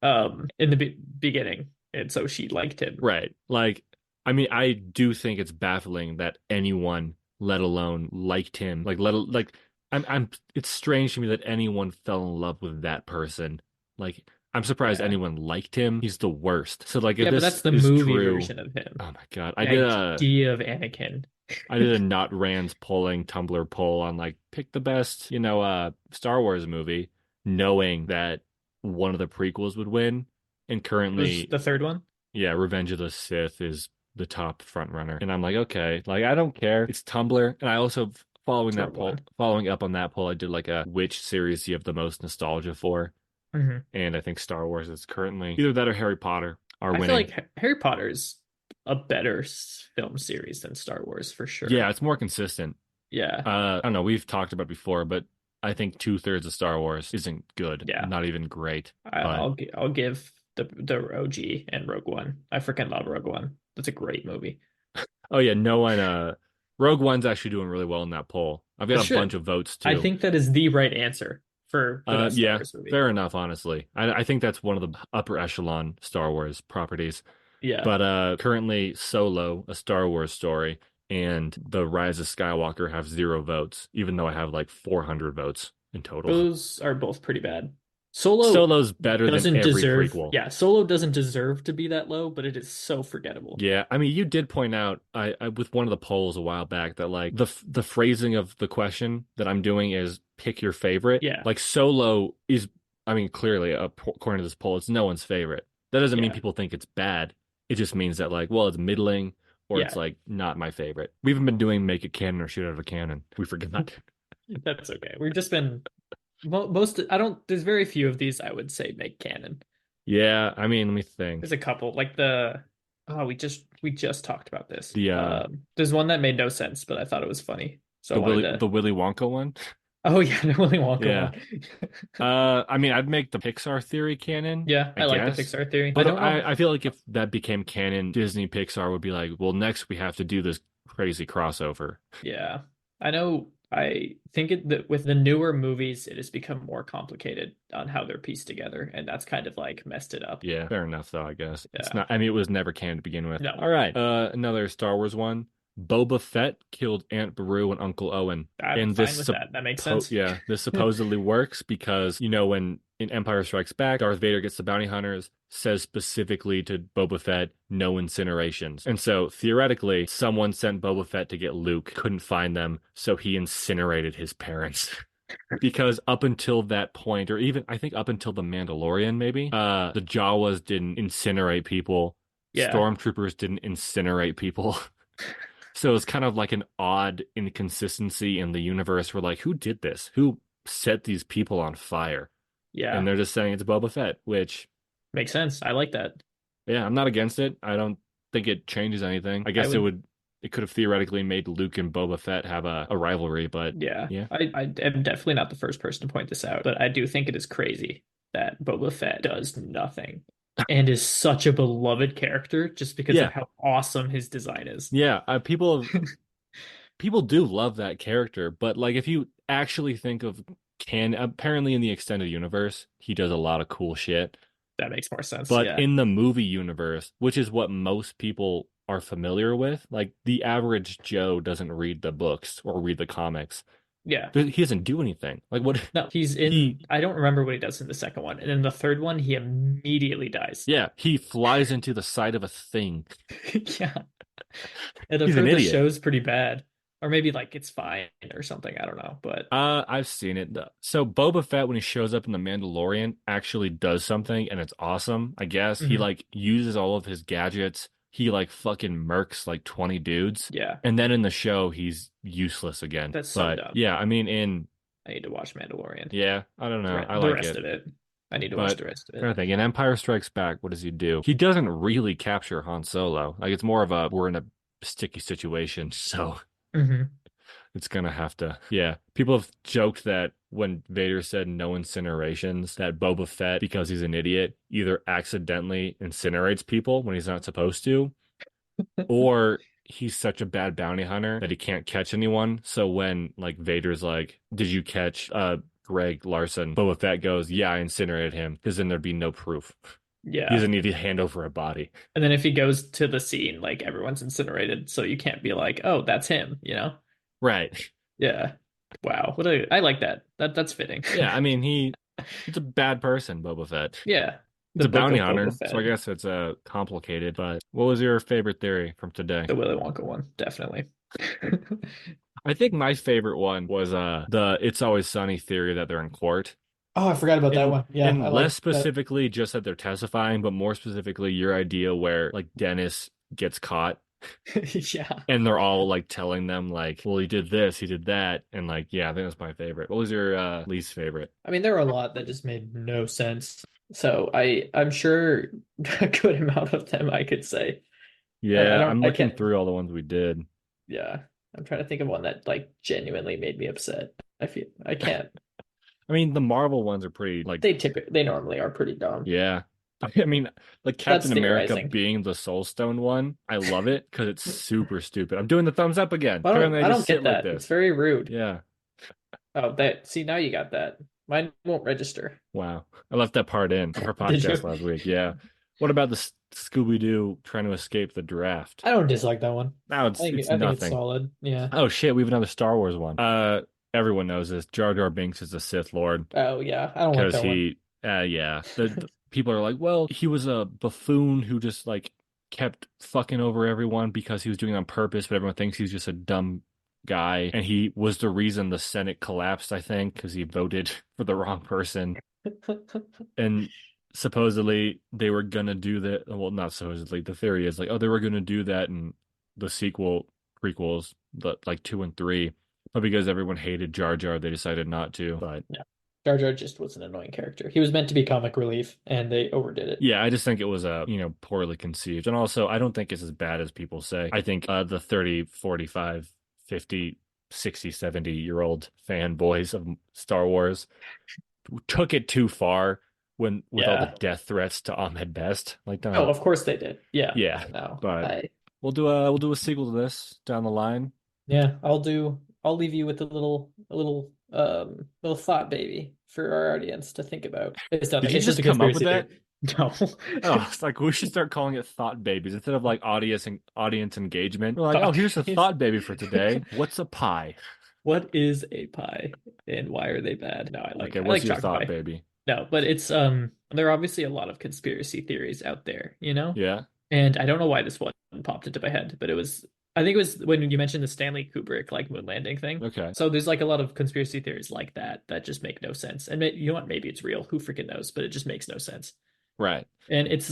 in the beginning, and so she liked him. Right. Like, I mean, I do think it's baffling that anyone, let alone liked him, it's strange to me that anyone fell in love with that person. Like, I'm surprised Yeah. anyone liked him. He's the worst. So, like, if Yeah, but this that's the is movie true, version of him. oh my God, The idea of Anakin. I did a Not Rand's polling Tumblr poll on like pick the best, Star Wars movie, knowing that one of the prequels would win, and Was currently the third one? yeah, Revenge of the Sith is the top front runner. And I'm like, okay, like I don't care. It's Tumblr. And I also It's Rogue One. following up on that poll, I did like a which series you have the most nostalgia for. Hmm. And I think Star Wars is currently either that or Harry Potter are I feel winning. like Harry Potter's a better film series than Star Wars for Yeah, sure. it's more consistent. Yeah. I don't know, we've talked about it before, but I think two-thirds of Star Wars isn't good, Yeah. not even great. But I'll give the OG and Rogue One. I freaking love Rogue One. That's a great movie. oh yeah, no one Rogue One's actually doing really well in that poll. I've got It a bunch should. of votes I too. think that is the right answer for the best Star Yeah, Wars movie. fair enough, honestly. I think that's one of the upper echelon Star Wars properties. Yeah. But currently Solo, a Star Wars story, and The Rise of Skywalker have 0 votes, even though I have like 400 votes in total. Those are both pretty bad. Solo Solo's better than doesn't every deserve, prequel. yeah, Solo doesn't deserve to be that low, but it is so forgettable. Yeah, I mean, you did point out I with one of the polls a while back that like the phrasing of the question that I'm doing is pick your favorite. Yeah. Like Solo is, I mean, clearly according to this poll, it's no one's favorite. That doesn't mean Yeah. people think it's bad. It just means that like, well, it's middling or it's Yeah. like not my favorite. We haven't been doing make a canon or shoot out of a cannon. We forgot. That's okay. We've just been most I don't there's very few of these I would say make canon. Yeah, I mean, let me There's think. a couple like the oh we just talked about this. The There's one that made no sense, but I thought it was funny. So I wanted to The Willy Wonka one. oh yeah, the Willy Wonka Yeah. one. I mean, I'd make the Pixar theory canon, Yeah, I I like the guess. Pixar theory. I But don't know. I feel like if that became canon, Disney Pixar would be like, well, next we have to do this crazy crossover. Yeah. I know I think that with the newer movies it has become more complicated on how they're pieced together and that's kind of like messed it up. Yeah, fair enough, though, I guess. It's Yeah. not, I mean, it was never canon to begin with. No. All right, another Star Wars one. Boba Fett killed Aunt Beru and Uncle Owen. I'm And fine with that. That makes sense. yeah, this supposedly works because, when in Empire Strikes Back, Darth Vader gets the bounty hunters, says specifically to Boba Fett, no incinerations. And so theoretically, someone sent Boba Fett to get Luke, couldn't find them, so he incinerated his parents. Because up until that point, or even I think up until The Mandalorian, maybe, the Jawas didn't incinerate people, Yeah. stormtroopers didn't incinerate people. So it's kind of like an odd inconsistency in the universe where like, who did this? Who set these people on fire? And Yeah. they're just saying it's Boba Fett, which, Makes sense. I like that. yeah, I'm not against it. I don't think it changes anything. I I guess would it could have theoretically made Luke and Boba Fett have a rivalry, but yeah. yeah. I am definitely not the first person to point this out, but I do think it is crazy that Boba Fett does nothing and is such a beloved character just because of Yeah. how awesome his design is. Yeah. People do love that character, but like if you actually think of apparently in the extended universe, he does a lot of cool shit. That makes more sense. But Yeah. in the movie universe, which is what most people are familiar with, like the average Joe doesn't read the books or read the comics. Yeah. He doesn't do anything. Like what No, he's he in. I don't remember what he does in the second one, and in the third one, he immediately dies. yeah, he flies into the side of a thing. Yeah, and I've He's an heard the idiot. show's pretty bad, or maybe like it's fine or something. I don't know, but I've seen it. So Boba Fett, when he shows up in The Mandalorian, actually does something, and it's awesome. I guess he mhm. like uses all of his gadgets. He like fucking murks like 20 dudes, Yeah, and then in the show, he's useless again. that's so But dumb. yeah, I mean, in I need to watch Mandalorian. yeah, I don't know. I The like rest it, of it, I need to watch but the rest of kind it. of thing. In Empire Strikes Back, what does he do? He doesn't really capture Han Solo. Like it's more of a we're in a sticky situation, so. Hmm. It's gonna have to. Yeah. People have joked that when Vader said no incinerations, that Boba Fett, because he's an idiot, either accidentally incinerates people when he's not supposed to, or he's such a bad bounty hunter that he can't catch anyone. So when like Vader's like, "Did you catch Greg Larson?" Boba Fett goes, "Yeah, I incinerated him," because then there'd be no proof. He Yeah, doesn't need to hand over a body. and then if he goes to the scene, like everyone's incinerated, so you can't be like, "Oh, that's him," you know? Right. Yeah. Wow. What a I like that. That's fitting. Yeah, I mean he's a bad person, Boba Fett. Yeah. It's The a Book bounty of Boba hunter, so I Fett, guess it's complicated. But what was your favorite theory from today? the Willy Wonka one, definitely. I think my favorite one was the "It's Always Sunny" theory that they're in court. Oh, I forgot about that And one. Yeah, I and less like that. specifically just that they're testifying, but more specifically your idea where like Dennis gets caught Yeah. and they're all like telling them like, well, he did this, he did that, and like, yeah, I think that's my favorite. What was your least favorite? I mean, there were a lot that just made no sense. So I'm sure a good amount of them I could say. I Yeah, don't I'm I looking can't through all the ones we did. yeah. I'm trying to think of one that like genuinely made me upset. I can't. I mean, the Marvel ones are pretty like, They normally are pretty dumb. yeah. I mean, like That's Captain America theorizing. being the Soul Stone one, I love it because it's super stupid. I'm doing the thumbs up again. Apparently, I I just don't sit get like that. It's this. very rude. Yeah. Oh, that see now you got that. Mine won't register. Wow. I left that part in of our Did podcast you? last week. Yeah. What about the Scooby Doo trying to escape the draft? I don't dislike that one. Now it's I think it's nothing. solid. Yeah. Oh shit, we have another Star Wars one. Everyone knows this. Jar Jar Binks is a Sith Lord Oh yeah. I don't like because that one. he yeah. The people are like, well, he was a buffoon who just like kept fucking over everyone because he was doing it on purpose, but everyone thinks he's just a dumb guy. And he was the reason the Senate collapsed, I think, because he voted for the wrong person. And supposedly they were gonna do that. Well, not supposedly. The theory is like, oh, they were gonna do that in the prequels, the like two and three, but because everyone hated Jar Jar, they decided not to. But Yeah. Jar Jar just was an annoying character. He was meant to be comic relief, and they overdid it. yeah, I just think it was poorly conceived, and also I don't think it's as bad as people say. I think the 30, 45, 50, 60, 70-year old fanboys of Star Wars took it too far when with all the Yeah. death threats to Ahmed Best. Like, Oh, don't. of course they did. Yeah. Yeah, No. but we'll do a sequel to this down the line. Yeah, I'll leave you with a little thought baby for our audience to think about. It's Did nothing. you It's just just a come up with conspiracy that? theory. No. Oh, it's like we should start calling it thought babies instead of like audience engagement. We're like, oh, Thought here's a babies. thought baby for today. What's a pie? What is a pie and why are they bad? No, Okay, I what's like your chocolate thought pie. baby? No, but it's there are obviously a lot of conspiracy theories out there, you know? Yeah. And I don't know why this one popped into my head, but I think it was when you mentioned the Stanley Kubrick like moon landing thing. Okay. So there's like a lot of conspiracy theories like that just make no sense. And you know what? Maybe it's real. Who freaking knows? But it just makes no sense. Right. And it's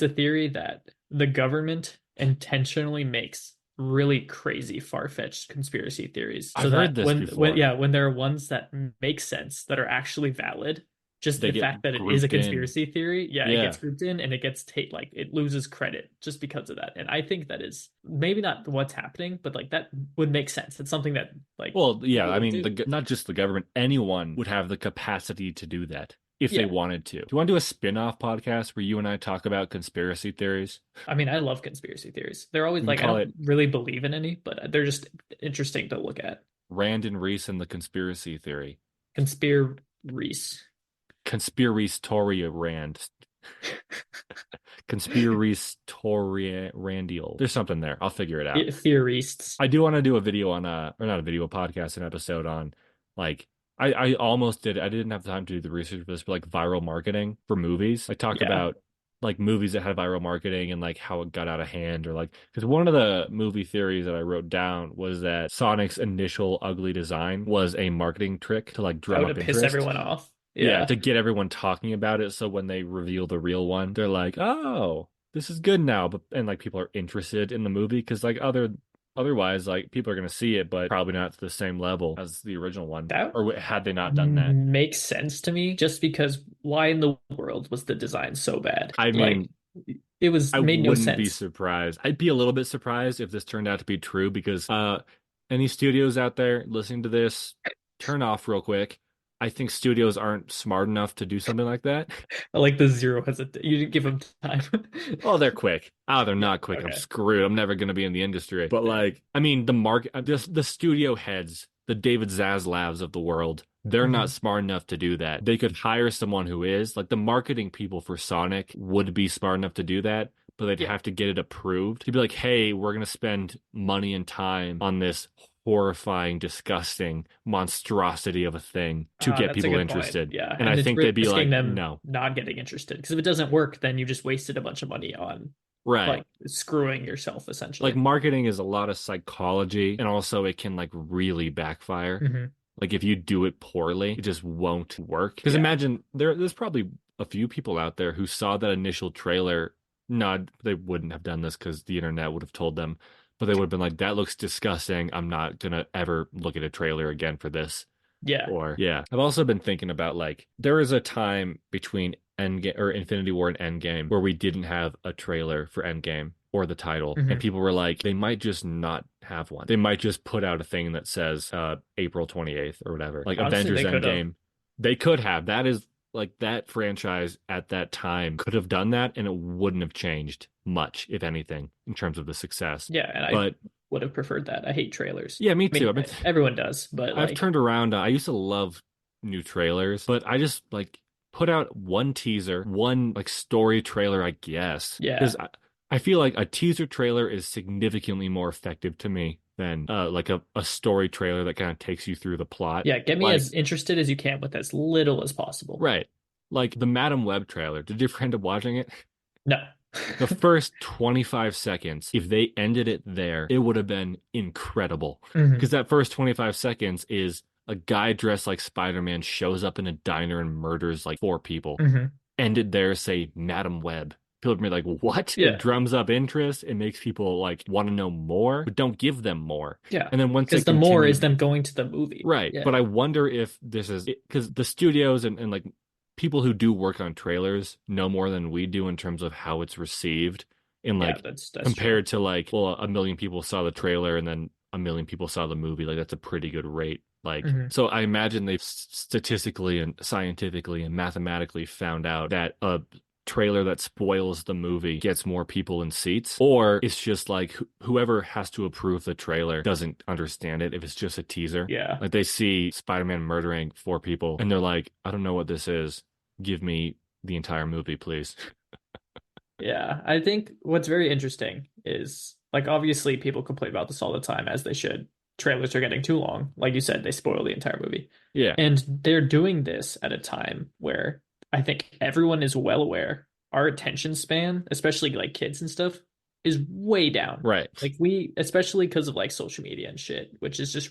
a theory that the government intentionally makes really crazy far-fetched conspiracy theories so I've heard that this before. when there are ones that make sense that are actually valid, just They the get fact that it is a grouped in. conspiracy theory, yeah, it Yeah. gets grouped in and it gets like it loses credit just because of that. And I think that is maybe not what's happening, but like that would make sense. It's something that like Well, yeah, people I would mean, do. not just the government, anyone would have the capacity to do that if they Yeah. wanted to. Do you want to do a spin-off podcast where you and I talk about conspiracy theories? I mean, I love conspiracy theories. They're always We can like I call don't it really believe in any, but they're just interesting to look at. Rand and Reese and the conspiracy theory. Conspiracies. Conspiratoria Rand. Conspiratorial. There's something there. I'll figure it out. Theorists. I do want to do a video on or not a video, a podcast, an episode on like I almost did. I didn't have time to do the research for this, but like viral marketing for movies. Like talk Yeah. about like movies that had viral marketing and like how it got out of hand or like because one of the movie theories that I wrote down was that Sonic's initial ugly design was a marketing trick to like drum Oh, to up piss interest. everyone off. Yeah, Yeah. to get everyone talking about it so when they reveal the real one, they're like, "Oh, this is good now." But and like people are interested in the movie because like otherwise like people are going to see it but probably not to the same level as the original one. That Or had they not done that. makes sense to me just because why in the world was the design so bad? I Like mean, it was I made no wouldn't be sense. surprised. I'd be a little bit surprised if this turned out to be true because any studios out there listening to this, turn off real quick. I think studios aren't smart enough to do something like that. I like the zero hesitation. You didn't give him time. Oh, they're quick. Oh, they're Yeah, not quick. I'm okay. screwed. I'm never going to be in the industry. But Fair. like, I mean, the market, the studio heads, the David Zaslavs of the world, they're not Hmm. smart enough to do that. They could hire someone who is like the marketing people for Sonic would be smart enough to do that, but they'd Yeah. have to get it approved. To be like, hey, we're going to spend money and time on this horrifying, disgusting monstrosity of a thing to get That's a people good point. interested. Yeah. And I And it's think they'd be risking like, them no. not getting interested. Because if it doesn't work, then you just wasted a bunch of money on Right. like screwing yourself Like essentially. marketing is a lot of psychology and also it can like really backfire. Hmm. Like if you do it poorly, it just won't work. Because Yeah. imagine there's probably a few people out there who saw that initial trailer. No, they wouldn't have done this because the internet would have told them, but they would have been like, that looks disgusting. I'm not gonna ever look at a trailer again for this. Yeah. Or yeah, I've also been thinking about like there was a time between Endgame or Infinity War and Endgame where we didn't have a trailer for Endgame or the title, and Hmm. people were like, they might just not have one. They might just put out a thing that says April 28th or whatever, like Honestly, Avengers they could have. Endgame. They could have. That is like that franchise at that time could have done that, and it wouldn't have changed much, if anything, in terms of the success. Yeah, and I But would have preferred that. I hate trailers. yeah, me I too. mean, I mean, everyone does, but I've like, turned around. I used to love new trailers, but I just like put out one teaser, one like story trailer, I guess, because yeah. I feel like a teaser trailer is significantly more effective to me than like a story trailer that kind of takes you through the plot. Yeah, get me Like, as interested as you can with as little as possible. right, like the Madam Web trailer. Did you end up watching it? No. The first 25 seconds, if they ended it there, it would have been incredible. Hmm. Because that first 25 seconds is a guy dressed like Spider-Man shows up in a diner and murders like four people. Hmm. Ended there, say Madam Web. People would be like, what? It Yeah. drums up interest. It makes people like want to know more, but don't give them more. Yeah. And then once Because it the more is continued, them going to the movie. right. Yeah. But I wonder if this is because the studios and like people who do work on trailers know more than we do in terms of how it's received. In Yeah, like that's true. compared to like, well, a million people saw the trailer and then a million people saw the movie. Like that's a pretty good rate. Like, Hmm. so I imagine they've statistically and scientifically and mathematically found out that a trailer that spoils the movie gets more people in seats, or it's just like whoever has to approve the trailer doesn't understand it if it's just a teaser. Yeah. Like they see Spider-Man murdering four people and they're like, I don't know what this is. Give me the entire movie, please. Yeah. I think what's very interesting is like obviously people complain about this all the time, as they should. Trailers are getting too long. Like you said, they spoil the entire movie. Yeah, And they're doing this at a time where I think everyone is well aware our attention span, especially like kids and stuff, is way down. right. Like we, especially because of like social media and shit, which is just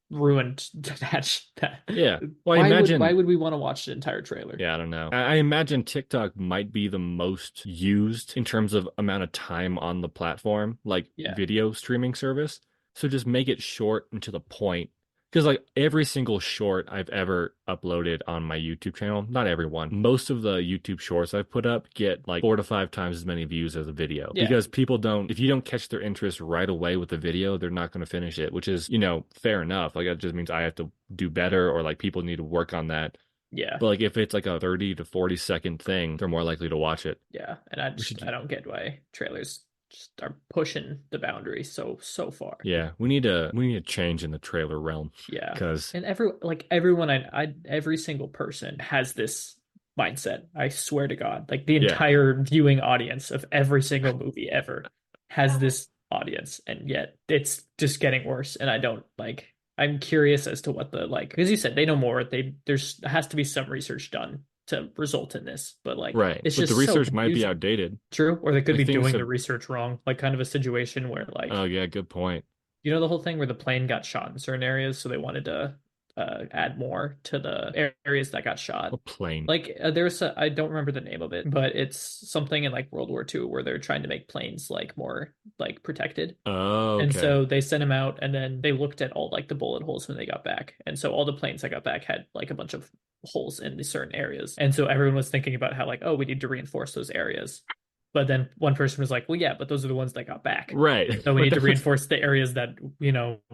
ruined that. Yeah. Well, I Why imagine. would we want to watch the entire trailer? Yeah, I don't know. I imagine TikTok might be the most used in terms of amount of time on the platform, like Yeah. video streaming service. So just make it short and to the point. Because like every single short I've ever uploaded on my YouTube channel, not every one, most of the YouTube shorts I've put up get like 4 to 5 times as many views as a video. Yeah. Because people don't, if you don't catch their interest right away with the video, they're not going to finish it, which is, fair enough. Like that just means I have to do better or like people need to work on that. Yeah. But like if it's like a 30 to 40 second thing, they're more likely to watch it. Yeah. And I We should just I don't get why trailers just are pushing the boundary so far. yeah, we need a change in the trailer realm Yeah. because And everyone I every single person has this mindset. I swear to God. Like the Yeah. entire viewing audience of every single movie ever has this audience, and yet it's just getting worse. And I don't like I'm curious as to what the like because you said they know more. There's has to be some research done to result in this, but like Right. it's But the just so research might be confusing. outdated. True, or they could Like be things doing the have, research wrong, like kind of a situation where oh like yeah, good point. you know the whole thing where the plane got shot in certain areas, so they wanted to add more to the areas that got shot. A plane. Like I don't remember the name of it, but it's something in like World War II where they're trying to make planes like more like protected. Oh, And okay. so they sent him out and then they looked at all like the bullet holes when they got back. And so all the planes that got back had like a bunch of holes in the certain areas. And so everyone was thinking about how like, oh, we need to reinforce those areas. But then one person was like, well, yeah, but those are the ones that got back. Right. So we But need to that was, reinforce the areas that,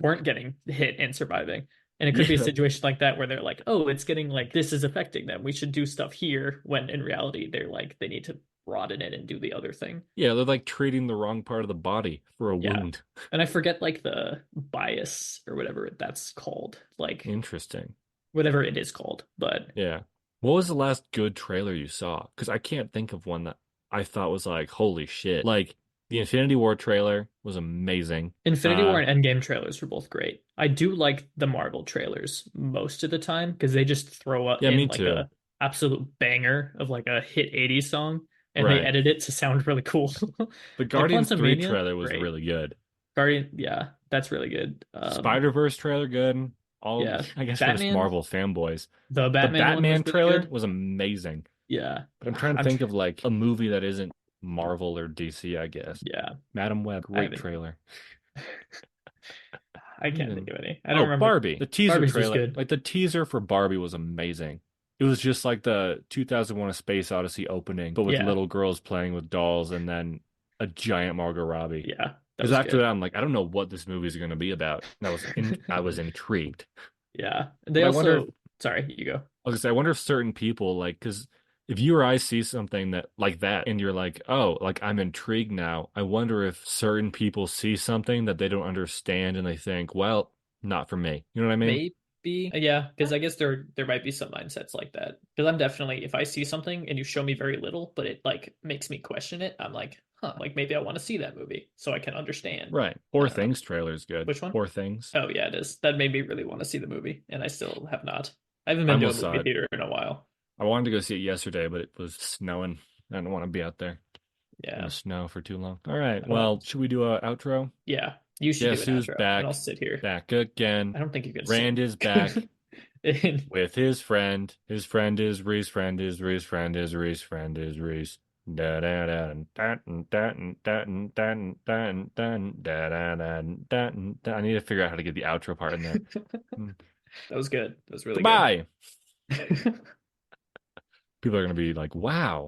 weren't getting hit and surviving. And it could yeah, be a situation like that where they're like, oh, it's getting like this is affecting them. We should do stuff here when in reality they're like they need to broaden it and do the other thing. yeah, they're like treating the wrong part of the body for a Yeah. wound. And I forget like the bias or whatever that's called, like Interesting. whatever it is called. But Yeah. What was the last good trailer you saw? Because I can't think of one that I thought was like, holy shit. Like the Infinity War trailer was amazing. Infinity War and Endgame trailers were both great. I do like the Marvel trailers most of the time because they just throw Yeah, in me like too. a absolute banger of like a hit 80s song and they Right. edit it to sound really cool. The Like Guardians 3 Quantumania, trailer was great. really good. Guardian, yeah, that's really good. Spider-Verse trailer good. All Yeah, I guess we're just Batman, Marvel fanboys. the The Batman one Batman was really trailer good. was amazing. Yeah, But I'm trying to I'm think of like a movie that isn't Marvel or DC, I guess. yeah, Madam Web, I great haven't. trailer. I can't think Even of any. I don't oh, remember. Barbie. The teaser Barbie's was trailer, good. like the teaser for Barbie was amazing. It was just like the 2001: A Space Odyssey opening, but with Yeah, little girls playing with dolls and then a giant Margot Robbie. yeah, that Because was after good. that, I'm like, I don't know what this movie is going to be about. And I was intrigued. Yeah, they But I wonder if also. Sorry, you go. I was gonna say, I wonder if certain people like, because if you or I see something that like that, and you're like, oh, like I'm intrigued now. I wonder if certain people see something that they don't understand, and they think, well, not for me. You know what I mean? Maybe, yeah, because I guess there might be some mindsets like that. Because I'm definitely, if I see something and you show me very little, but it like makes me question it, I'm like, huh, like maybe I want to see that movie so I can understand. Right. I Poor don't know. Things trailer is good. Which one? Poor Things. Oh yeah, it is. That made me really want to see the movie, and I still have not. I haven't I been to a almost saw movie it. theater in a while. I wanted to go see it yesterday, but it was snowing. I didn't want to be out there in the Yeah. snow for too long. All right. Uh, Well, should we do a outro? yeah. You should do Guess an who's outro, and I'll back? sit here. Back again. I don't think you can Rand sing. is back. And With his friend. His friend is Rhys. Friend is Rhys. Friend is Rhys. Friend is Rhys. Da da da da da da da da da da da da da. I need to figure out how to get the outro part in there. that was good. That was really good. Goodbye. People are gonna be like, "Wow."